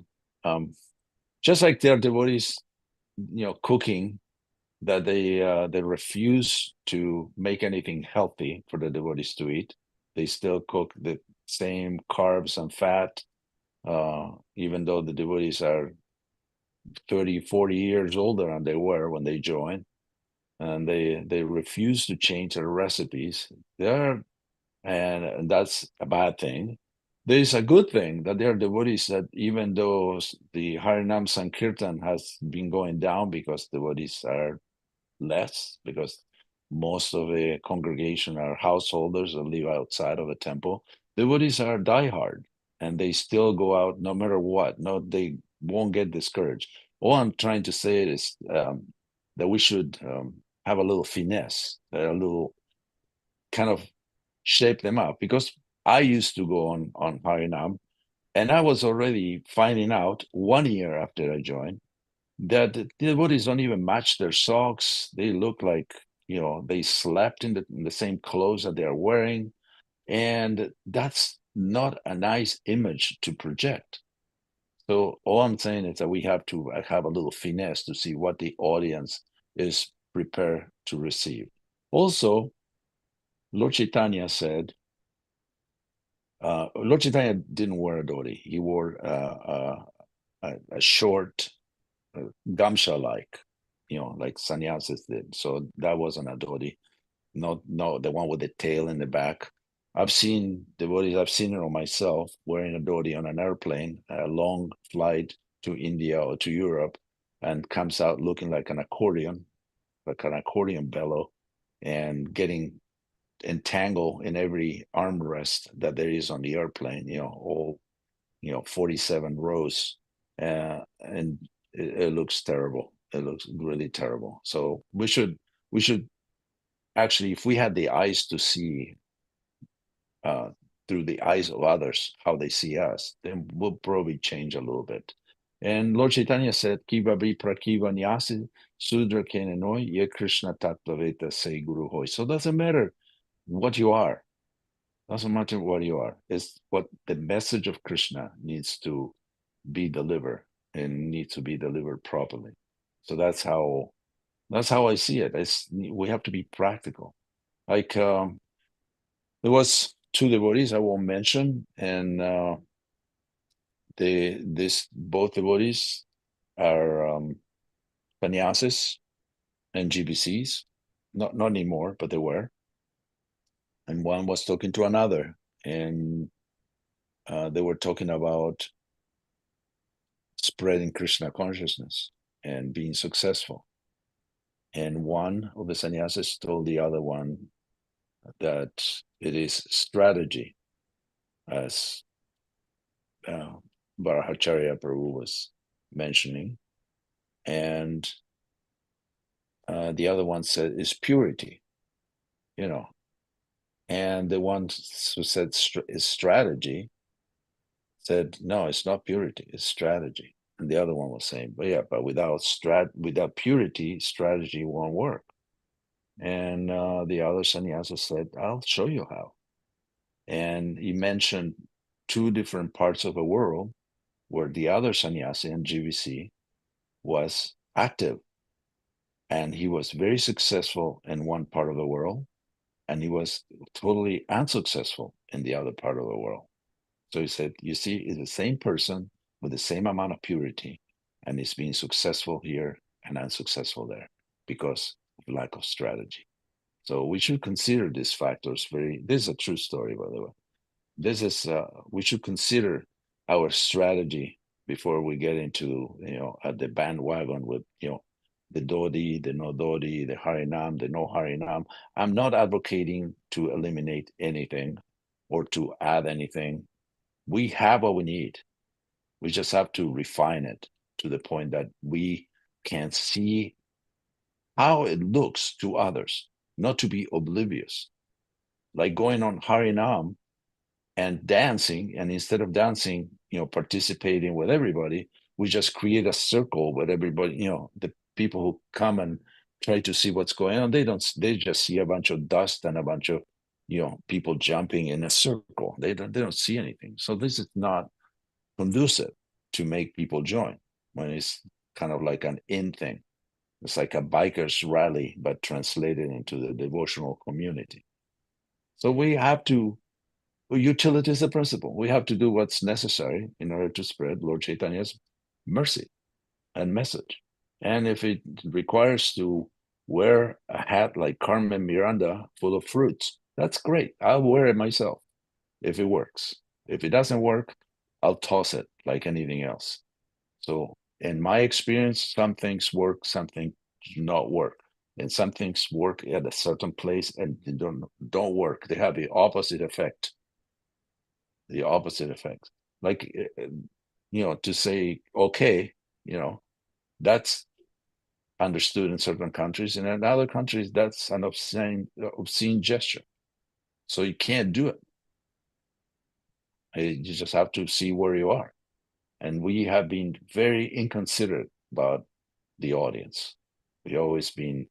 just like there are devotees, cooking, that they refuse to make anything healthy for the devotees to eat. They still cook the same carbs and fat, even though the devotees are 30, 40 years older than they were when they joined. And they refuse to change their recipes. And that's a bad thing. There is a good thing that there are devotees that, even though the Harinam Sankirtan has been going down because devotees are less, because most of the congregation are householders that live outside of a temple, devotees are diehard and they still go out no matter what. No, they won't get discouraged. All I'm trying to say is that we should have a little finesse, a little kind of shape them up, because I used to go on Harinam, and I was already finding out 1 year after I joined that the devotees don't even match their socks. They look like they slept in the same clothes that they are wearing, and that's not a nice image to project. So all I'm saying is that we have to have a little finesse to see what the audience is prepared to receive. Also, Lord Chaitanya said, Lord Chaitanya didn't wear a dhoti. He wore a short gamsha-like, like sannyasis did. So that wasn't a dhoti. No, the one with the tail in the back. I've seen devotees, I've seen it on myself, wearing a dhoti on an airplane, a long flight to India or to Europe, and comes out looking like an accordion bellow, and getting entangle in every armrest that there is on the airplane, all 47 rows, and it looks terrible. It looks really terrible. So we should actually, if we had the eyes to see through the eyes of others how they see us, then we'll probably change a little bit. And Lord Chaitanya said, Kiva Vipra Kiva Nyasi Sudra Kenenoi Ye Krishna Tattvaveta Se Guru Hoy. So it doesn't matter what you are. Doesn't matter what you are. It's what the message of Krishna needs to be delivered, and needs to be delivered properly. So that's how I see it. We have to be practical. Like there was two devotees I won't mention, and both devotees are sannyasis and GBCs. Not anymore, but they were. And one was talking to another, and they were talking about spreading Krishna consciousness and being successful. And one of the sannyasis told the other one that it is strategy, as Bharacharya Prabhu was mentioning. And the other one said is purity, And the one who said is strategy said, no, it's not purity, it's strategy. And the other one was saying, but without purity, strategy won't work. And the other sannyasa said, I'll show you how. And he mentioned two different parts of the world where the other sannyasi in GVC was active. And he was very successful in one part of the world, and he was totally unsuccessful in the other part of the world. So he said, you see, it's the same person with the same amount of purity, and he's being successful here and unsuccessful there because of lack of strategy. So we should consider these factors this is a true story, by the way. We should consider our strategy before we get into, at the bandwagon with, the Dodi, the no Dodi, the Harinam, the no Harinam. I'm not advocating to eliminate anything or to add anything. We have what we need. We just have to refine it to the point that we can see how it looks to others, not to be oblivious. Like going on Harinam and dancing, and instead of dancing, participating with everybody, we just create a circle with everybody, the people who come and try to see what's going on, they just see a bunch of dust and a bunch of people jumping in a circle. They don't see anything. So this is not conducive to make people join, when it's kind of like an in thing. It's like a bikers rally, but translated into the devotional community. So we have to, utility is the principle. We have to do what's necessary in order to spread Lord Chaitanya's mercy and message. And if it requires to wear a hat like Carmen Miranda full of fruits, that's great. I'll wear it myself if it works. If it doesn't work, I'll toss it like anything else. So in my experience, some things work, some things do not work. And some things work at a certain place and they don't work. They have the opposite effect. The opposite effect. Like, to say, okay, that's understood in certain countries, and in other countries that's an obscene gesture. So you can't do it. You just have to see where you are. And we have been very inconsiderate about the audience. We always been,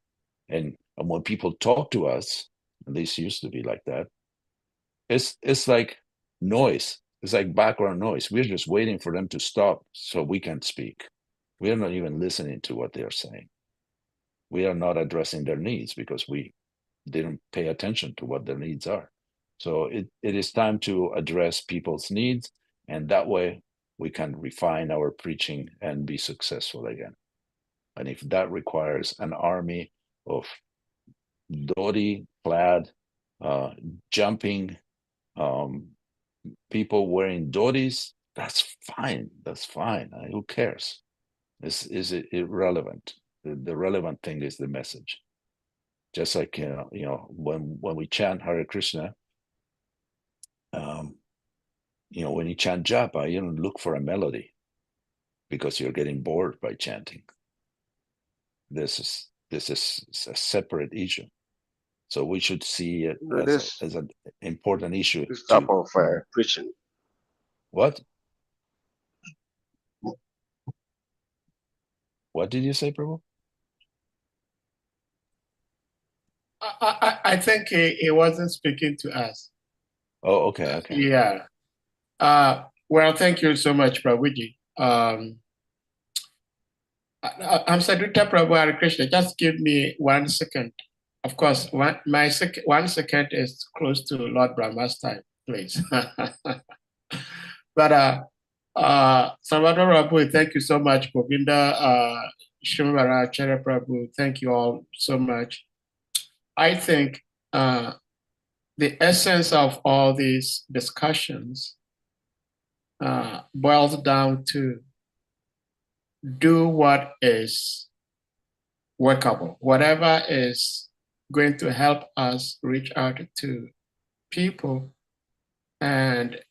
and when people talk to us, at least used to be like that, it's like noise. It's like background noise. We're just waiting for them to stop so we can speak. We are not even listening to what they are saying. We are not addressing their needs because we didn't pay attention to what their needs are. So it is time to address people's needs, and that way we can refine our preaching and be successful again. And if that requires an army of dhoti-clad, jumping people wearing dhotis, that's fine. That's fine. Who cares? Is it irrelevant? The relevant thing is the message. Just like when we chant Hare Krishna, when you chant japa, you don't look for a melody because you're getting bored by chanting. This is a separate issue. So we should see it as an important issue. This type of preaching. What? What did you say, Prabhu? I think he wasn't speaking to us. Oh, okay. Yeah. Well, thank you so much, Prabhuji. I'm Sadhuta Prabhu Hare Krishna. Just give me 1 second. Of course, 1 second is close to Lord Brahma's time, please. But SARVATMA Prabhu, thank you so much. Govinda, Shimvara, Acharya Prabhu, thank you all so much. I think the essence of all these discussions boils down to do what is workable, whatever is going to help us reach out to people and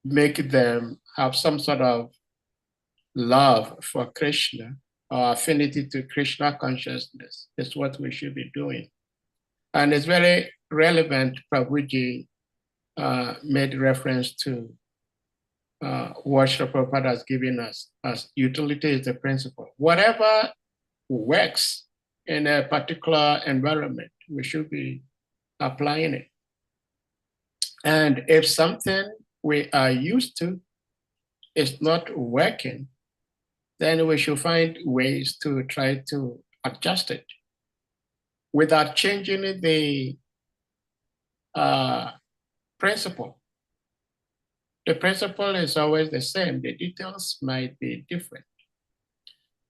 make them have some sort of love for Krishna or affinity to Krishna consciousness is what we should be doing. And it's very relevant, Prabhuji made reference to what Srila Prabhupada has given us as utility is the principle. Whatever works in a particular environment, we should be applying it. And if something we are used to is not working, then we should find ways to try to adjust it without changing the principle. The principle is always the same. The details might be different.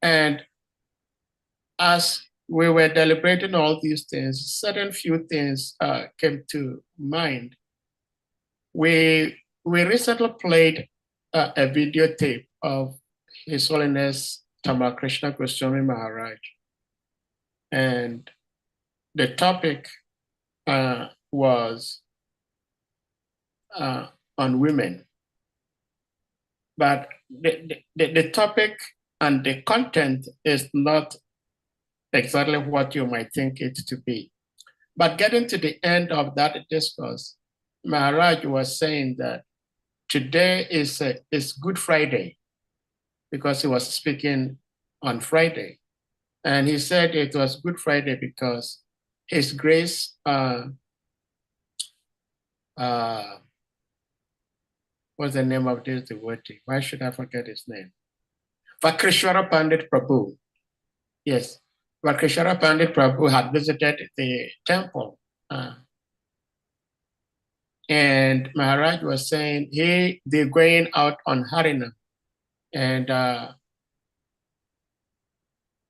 And as we were deliberating all these things, certain few things came to mind. We recently played a videotape of His Holiness Tamakrishna Goswami Maharaj. And the topic was on women. But the topic and the content is not exactly what you might think it to be. But getting to the end of that discourse, Maharaj was saying that today is Good Friday, because he was speaking on Friday. And he said it was Good Friday because His Grace, what's the name of this devotee? Why should I forget his name? Vakrishwara Pandit Prabhu. Yes, Vakrishwara Pandit Prabhu had visited the temple. And Maharaj was saying, they're going out on Harinam. And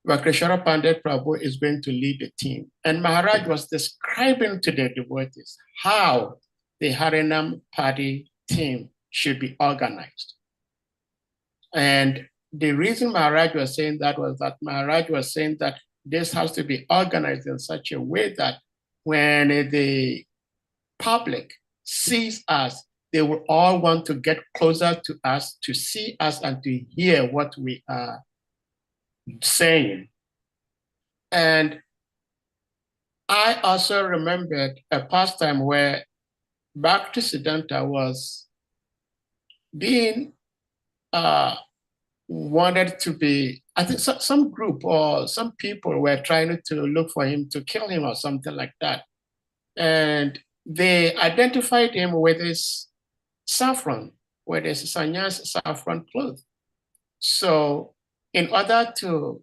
Vakrishwara Pandit Prabhu is going to lead the team. And Maharaj was describing to the devotees how the Harinam party team should be organized. And the reason Maharaj was saying that was that Maharaj was saying that this has to be organized in such a way that when the public sees us, they will all want to get closer to us, to see us and to hear what we are saying. And I also remembered a past time where Bhaktisiddhanta was being wanted to be, I think some group or some people were trying to look for him to kill him or something like that. And they identified him with his saffron, with his sannyas saffron cloth. So in order to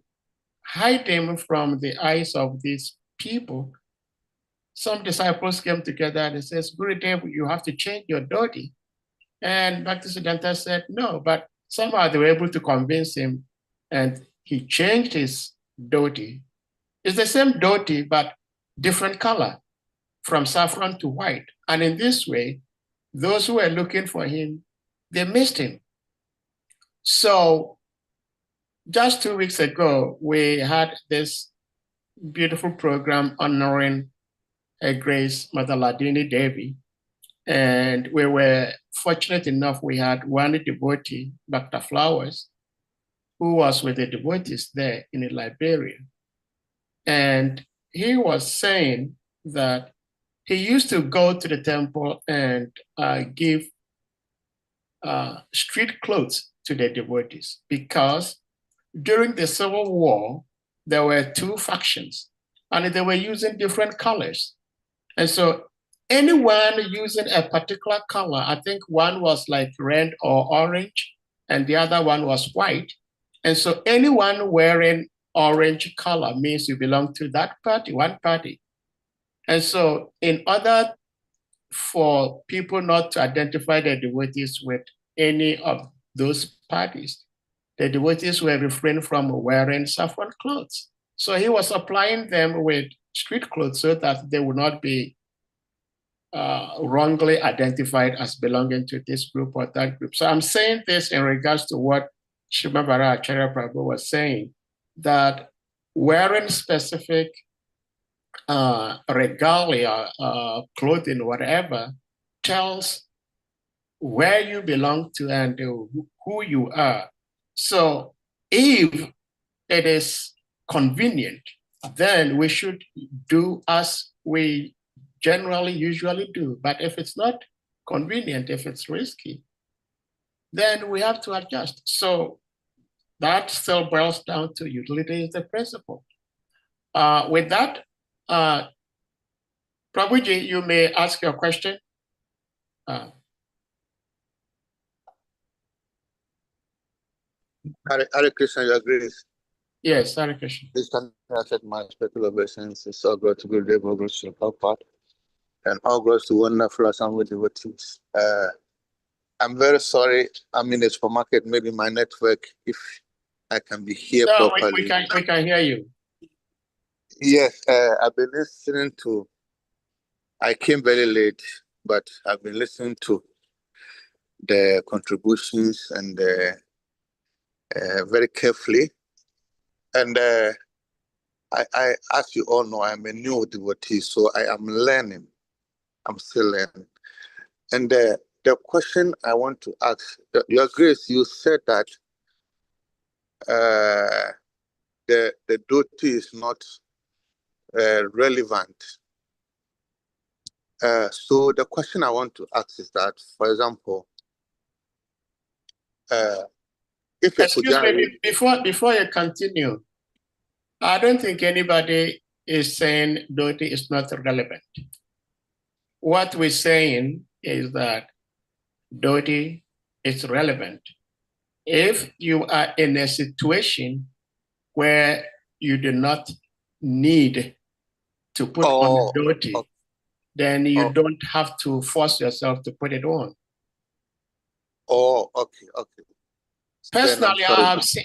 hide him from the eyes of these people, some disciples came together and says, Gurudev, you have to change your dhoti. And Bhaktisiddhanta said, no, but somehow they were able to convince him and he changed his dhoti. It's the same dhoti, but different color, from saffron to white. And in this way, those who were looking for him, they missed him. So just 2 weeks ago, we had this beautiful program honoring Her Grace Mother Ladini Devi. And we were fortunate enough, we had one devotee, Dr. Flowers, who was with the devotees there in Liberia. And he was saying that he used to go to the temple and give street clothes to the devotees because during the Civil War, there were two factions and they were using different colors. And so anyone using a particular color, I think one was like red or orange, and the other one was white. And so anyone wearing orange color means you belong to that party, one party. And so in order for people not to identify their devotees with any of those parties, the devotees were refrained from wearing saffron clothes. So he was supplying them with street clothes so that they would not be wrongly identified as belonging to this group or that group. So I'm saying this in regards to what Shimabara Acharya Prabhu was saying, that wearing specific regalia, clothing, whatever, tells where you belong to and who you are. So if it is convenient, then we should do as we usually do. But if it's not convenient, if it's risky, then we have to adjust. So that still boils down to utility is the principle. With that, Prabhuji, you may ask your question. Hare Krishna, Your Grace. Yes, Hare Krishna. Please can I accept my special obeisances, all glory to Gurudev, all glory to Prabhupada, and all glory to wonderful assembly devotees. I'm very sorry. I'm in the supermarket, maybe my network, if I can be here No, properly. we can hear you. Yes, I've been listening to, I came very late, but I've been listening to the contributions and very carefully. And I, as you all know, I'm a new devotee, so I am learning. I'm still learning. And the question I want to ask, Your Grace, you said that the duty is not relevant. So the question I want to ask is that, for example, if a Excuse pujari... me, before you continue, I don't think anybody is saying duty is not relevant. What we're saying is that duty is relevant. If you are in a situation where you do not need to put on duty, then you don't have to force yourself to put it on. Oh, okay. Personally,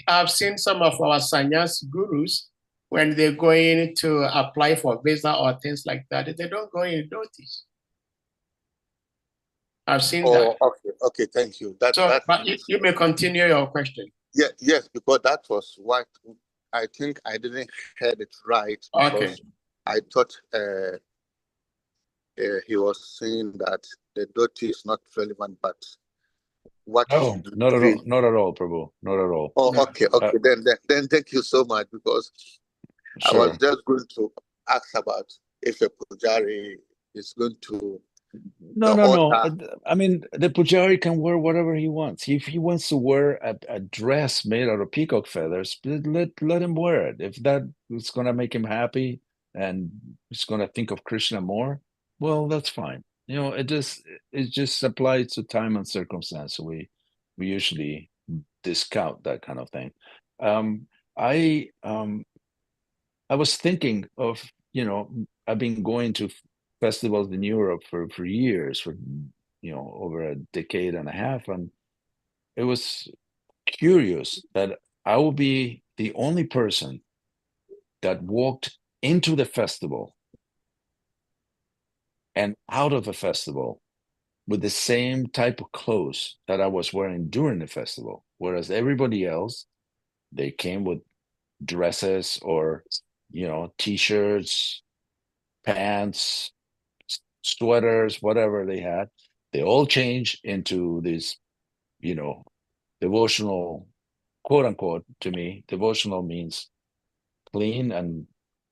I've seen some of our sannyas gurus, when they're going to apply for visa or things like that, they don't go in duties. I've seen that. Okay, thank you. But you may continue your question. Yeah, yes, because that was what I think I didn't hear it right. Okay. I thought he was saying that the duty is not relevant, but what? No, not at all, Prabhu. Not at all. Oh, okay. Then thank you so much, because sure. I was just going to ask about if a pujari is going to. No. I mean, the pujari can wear whatever he wants. If he wants to wear a dress made out of peacock feathers, let him wear it. If that is going to make him happy and he's going to think of Krishna more, well, that's fine. It just applies to time and circumstance. We usually discount that kind of thing. I was thinking of, I've been going to festivals in Europe for years, for over a decade and a half, and it was curious that I will be the only person that walked into the festival and out of the festival with the same type of clothes that I was wearing during the festival, whereas everybody else, they came with dresses or T-shirts, pants, sweaters, whatever they had. They all changed into this, devotional, quote unquote, to me. Devotional means clean and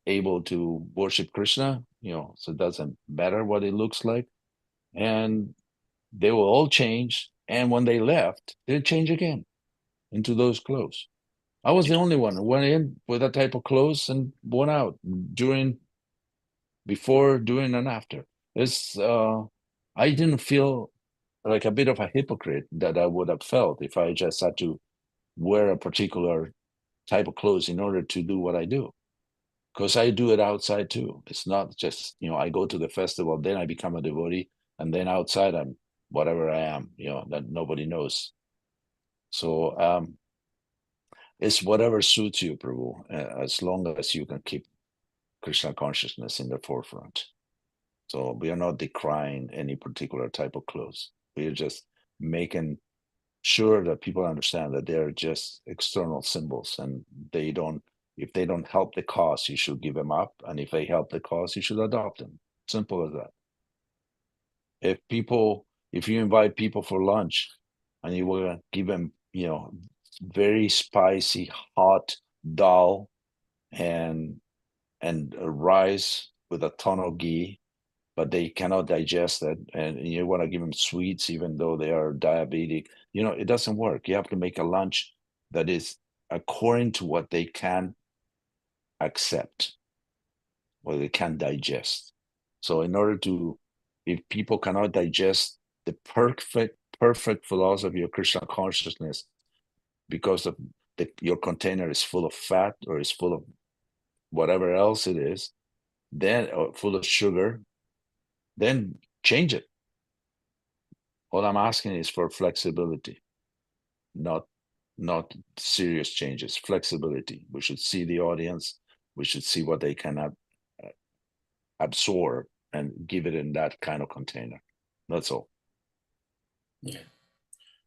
able to worship Krishna, so it doesn't matter what it looks like. And they will all change. And when they left, they change again into those clothes. I was the only one who went in with that type of clothes and went out before, during, and after. I didn't feel like a bit of a hypocrite that I would have felt if I just had to wear a particular type of clothes in order to do what I do. Because I do it outside too. It's not just, I go to the festival, then I become a devotee, and then outside I'm whatever I am, that nobody knows. So it's whatever suits you, Prabhu, as long as you can keep Krishna consciousness in the forefront. So we are not decrying any particular type of clothes. We are just making sure that people understand that they're just external symbols, and if they don't help the cause, you should give them up. And if they help the cause, you should adopt them. Simple as that. If you invite people for lunch and you will give them, very spicy, hot dal and rice with a ton of ghee, but they cannot digest it, and you want to give them sweets even though they are diabetic, it doesn't work. You have to make a lunch that is according to what they can accept, what they can digest. So if people cannot digest the perfect philosophy of Krishna consciousness because of your container is full of fat or is full of whatever else it is, then or full of sugar, then change it. All I'm asking is for flexibility, not serious changes. Flexibility. We should see the audience. We should see what they can absorb and give it in that kind of container. That's all. Yeah.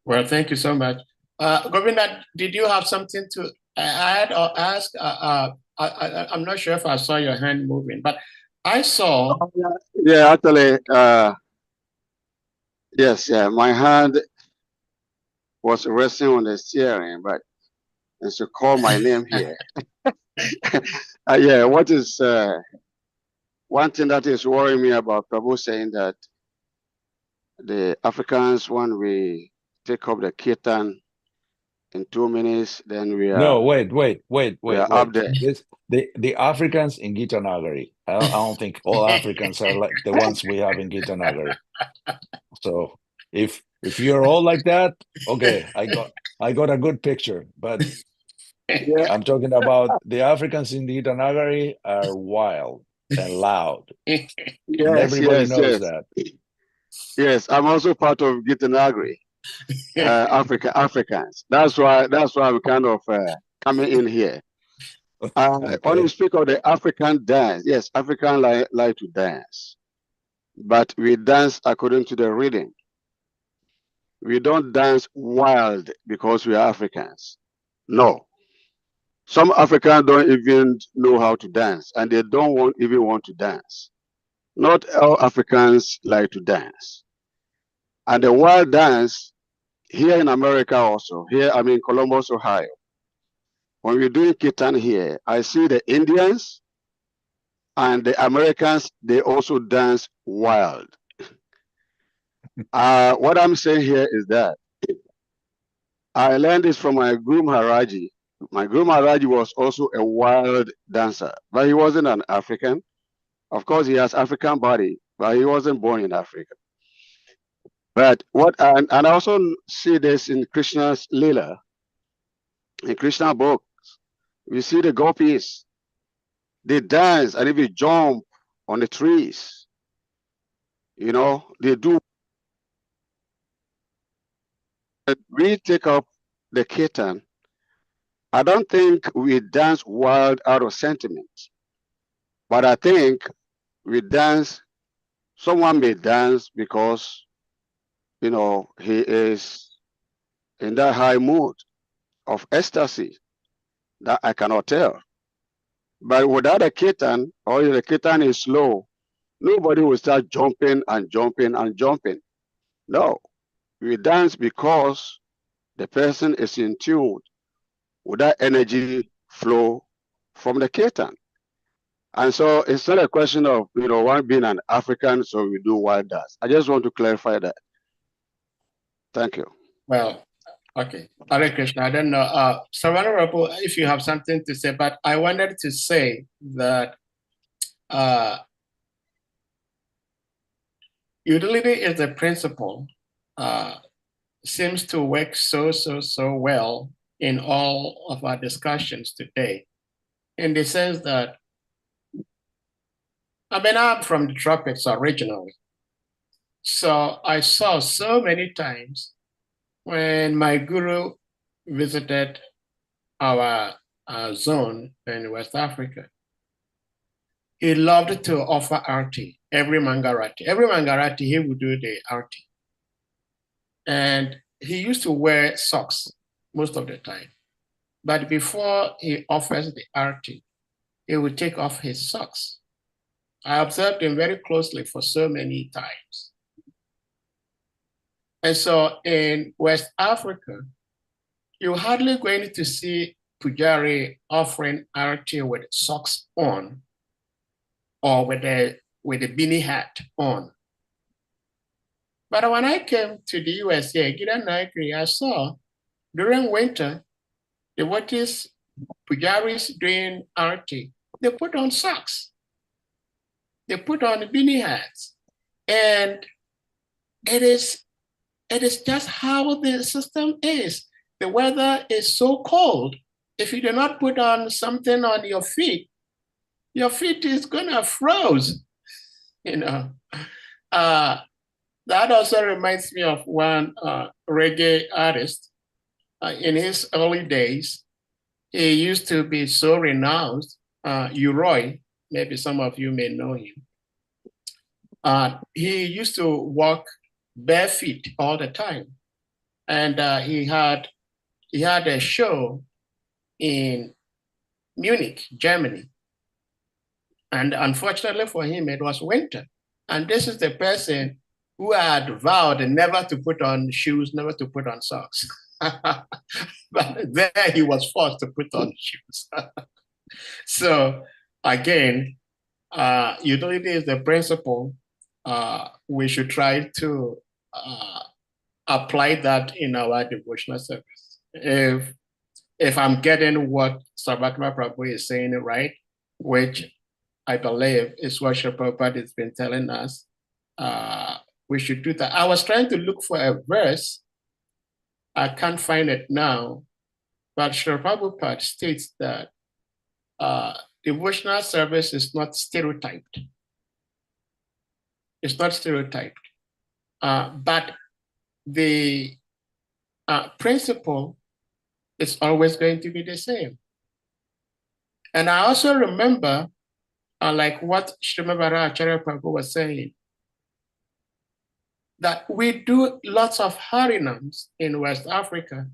Well, thank you so much. Govinda, did you have something to add or ask? I'm not sure if I saw your hand moving, but I saw. Yeah, actually, yes, yeah, my hand was resting on the steering, but and she called my name here. Yeah, what is one thing that is worrying me about Prabhu saying that the Africans, when we take up the kirtan in 2 minutes, then we are No, wait. up there. The Africans in Gita Nagari. I don't think all Africans are like the ones we have in Gita Nagari. So if you're all like that, okay, I got a good picture. But Yeah, I'm talking about the Africans in Gita Nagari are wild and loud, and yes, everybody yes, knows yes. that. Yes, I'm also part of Gitanagri, Africans. That's why I'm kind of coming in here. Okay. When you speak of the African dance, yes, African like to dance, but we dance according to the rhythm. We don't dance wild because we are Africans. No. Some Africans don't even know how to dance, and they don't even want to dance. Not all Africans like to dance. And the wild dance here in America also, here I'm in Columbus, Ohio. When we're doing Kirtan here, I see the Indians and the Americans, they also dance wild. What I'm saying here is that I learned this from my Guru Maharaji. My Guru Maharaji was also a wild dancer, but he wasn't an African. Of course, he has African body, but he wasn't born in Africa. But and I also see this in Krishna's Leela, in Krishna book. We see the gopis, they dance and even jump on the trees. They do. We take up the kirtan. I don't think we dance wild out of sentiment, but I think we dance. Someone may dance because he is in that high mood of ecstasy that I cannot tell. But without a kitten, or if the kitten is slow, nobody will start jumping and jumping and jumping. No, we dance because the person is in tune with that energy flow from the kitten. And so it's not a question of, one being an African, so we do wild dance. I just want to clarify that. Thank you. Well, okay. Hare Krishna. I don't know. Savannah Rabu, if you have something to say, but I wanted to say that utility is the principle, seems to work so well in all of our discussions today, in the sense that, I'm from the tropics originally. So I saw so many times when my guru visited our zone in West Africa, he loved to offer arti every mangarati. Every mangarati, he would do the arti. And he used to wear socks most of the time. But before he offers the arti, he would take off his socks. I observed him very closely for so many times. And so in West Africa, you're hardly going to see Pujari offering arti with socks on or with a beanie hat on. But when I came to the USA, I saw during winter, devotees, Pujaris doing arti, they put on socks. They put on beanie hats. And it is just how the system is. The weather is so cold. If you do not put on something on your feet is gonna froze, That also reminds me of one reggae artist. In his early days, he used to be so renowned, Uroy, maybe some of you may know him. He used to walk bare feet all the time. And he had a show in Munich, Germany. And unfortunately for him, it was winter. And this is the person who had vowed never to put on shoes, never to put on socks. But there he was forced to put on shoes. So again, utility is the principle. We should try to apply that in our devotional service. If I'm getting what SARVATMA Prabhu is saying right, which I believe is what Srila Prabhupada has been telling us, we should do that. I was trying to look for a verse. I can't find it now, but Srila Prabhupada states that devotional service is not stereotyped. It's not stereotyped, but the principle is always going to be the same. And I also remember, like what Srimad Acharya Prabhu was saying, that we do lots of harinams in West Africa,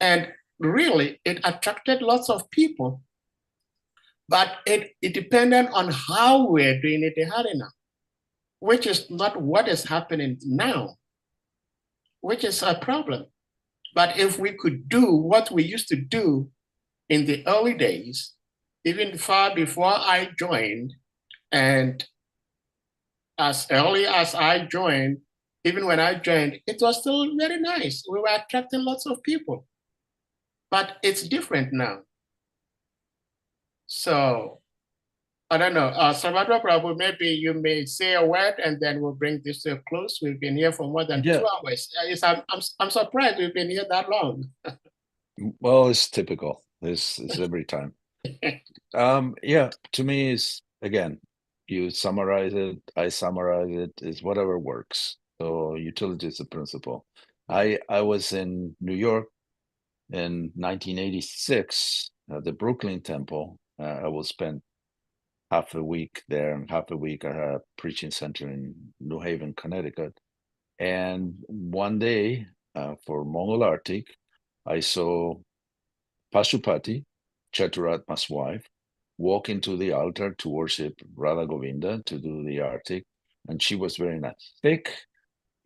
and really it attracted lots of people, but it depended on how we're doing it, the harinam, which is not what is happening now, which is a problem. But if we could do what we used to do in the early days, even far before I joined, and as early as I joined, even when I joined, it was still very nice. We were attracting lots of people, but it's different now. So I don't know, Salvador Prabhu, maybe you may say a word and then we'll bring this to a close. We've been here for more than 2 hours. I'm surprised we've been here that long. Well, it's typical. It's every time. Yeah, to me, is again, you summarize it, I summarize it, is whatever works. So utility is the principle. I was in New York in 1986 at the Brooklyn Temple. I will spend half a week there and half a week at a preaching center in New Haven, Connecticut. And one day for Mongol Arctic, I saw Pashupati, Chaturatma's wife, walk into the altar to worship Radha Govinda, to do the arti, and she was wearing a thick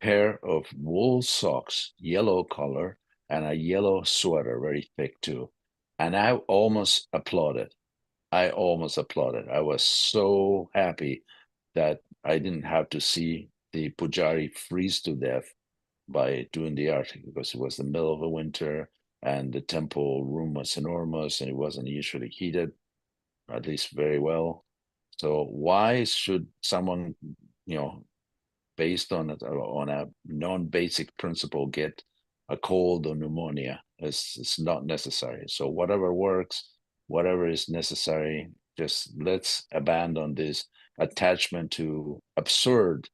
pair of wool socks, yellow color, and a yellow sweater, very thick too. And I almost applauded. I almost applauded. I was so happy that I didn't have to see the pujari freeze to death by doing the art, because it was the middle of the winter and the temple room was enormous and it wasn't usually heated, at least very well. So why should someone, based on a non-basic principle, get a cold or pneumonia? It's not necessary. So whatever works, whatever is necessary, just let's abandon this attachment to absurd,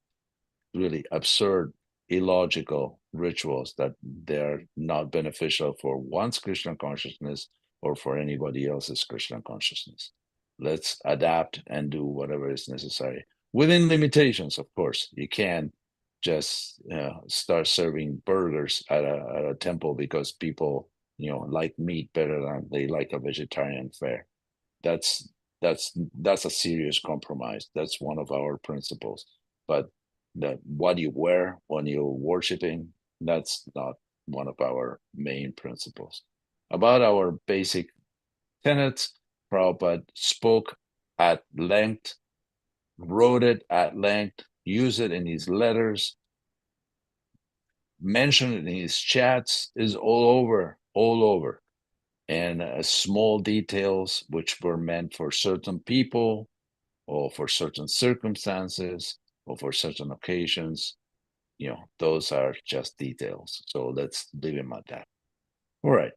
really absurd, illogical rituals that they're not beneficial for one's Krishna consciousness or for anybody else's Krishna consciousness. Let's adapt and do whatever is necessary within limitations, of course. You can't just start serving burgers at a temple because people like meat better than they like a vegetarian fare. That's a serious compromise. That's one of our principles. But what you wear when you're worshiping, that's not one of our main principles. About our basic tenets, Prabhupada spoke at length, wrote it at length, used it in his letters, mentioned it in his chats, is all over. And small details which were meant for certain people or for certain circumstances or for certain occasions, those are just details. So let's leave him at that. All right.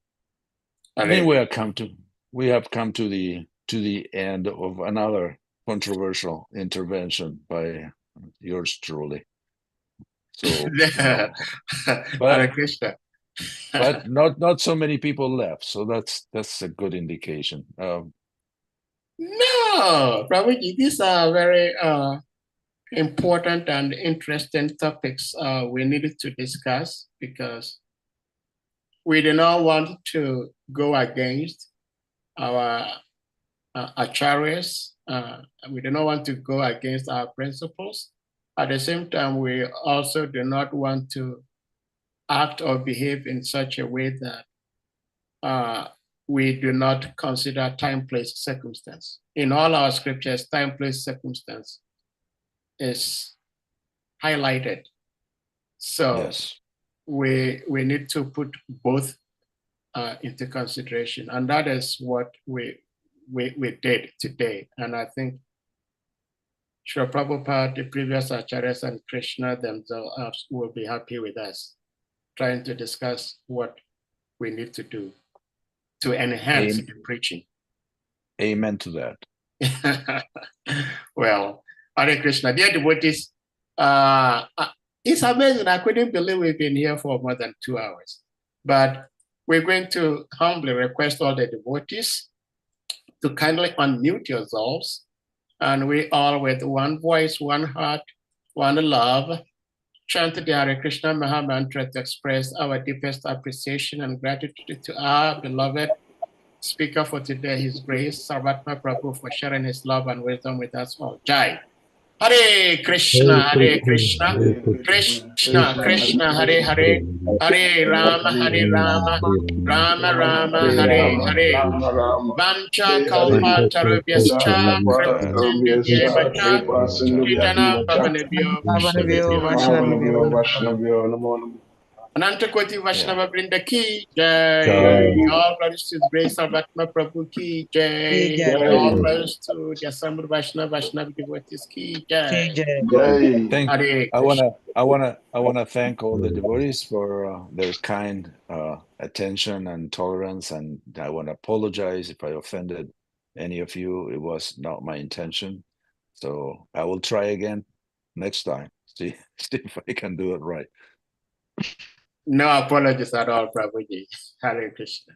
I think we have come to the end of another controversial intervention by yours truly. So, but not so many people left. So that's a good indication. No, Prabhuji, these are very important and interesting topics we needed to discuss, because we do not want to go against our acharyas. We do not want to go against our principles. At the same time, we also do not want to act or behave in such a way that we do not consider time, place, circumstance. In all our scriptures, time, place, circumstance is highlighted. So yes, we need to put both into consideration, and that is what we did today. And I think Srila Prabhupada, the previous acharyas, and Krishna themselves will be happy with us trying to discuss what we need to do to enhance the preaching. Amen to that. Well, Hare Krishna, dear devotees, it's amazing. I couldn't believe we've been here for more than 2 hours. But we're going to humbly request all the devotees to kindly unmute yourselves, and we all, with one voice, one heart, one love, chant the Hare Krishna Maha Mantra to express our deepest appreciation and gratitude to our beloved speaker for today, His Grace, Sarvatma Prabhu, for sharing his love and wisdom with us all. Jai. Hare Krishna, Hare Krishna, Krishna Krishna, Hare Hare, Hare Rama, Rama Rama, Hare Hare. Vancha kalpa tarubhyascha, kripa Tritana Pavanebhyo Vaishnavibhyo. Ananta Koti Vaishnava Brinda ki Jai. All glories to His Grace Sarvatma Prabhu ki Jai. All glories to the assembled Vaishnava devotees ki Jai. I wanna thank all the devotees for their kind attention and tolerance, and I want to apologize if I offended any of you. It was not my intention. So I will try again next time. See if I can do it right. No apologies at all, Prabhuji. Hare Krishna.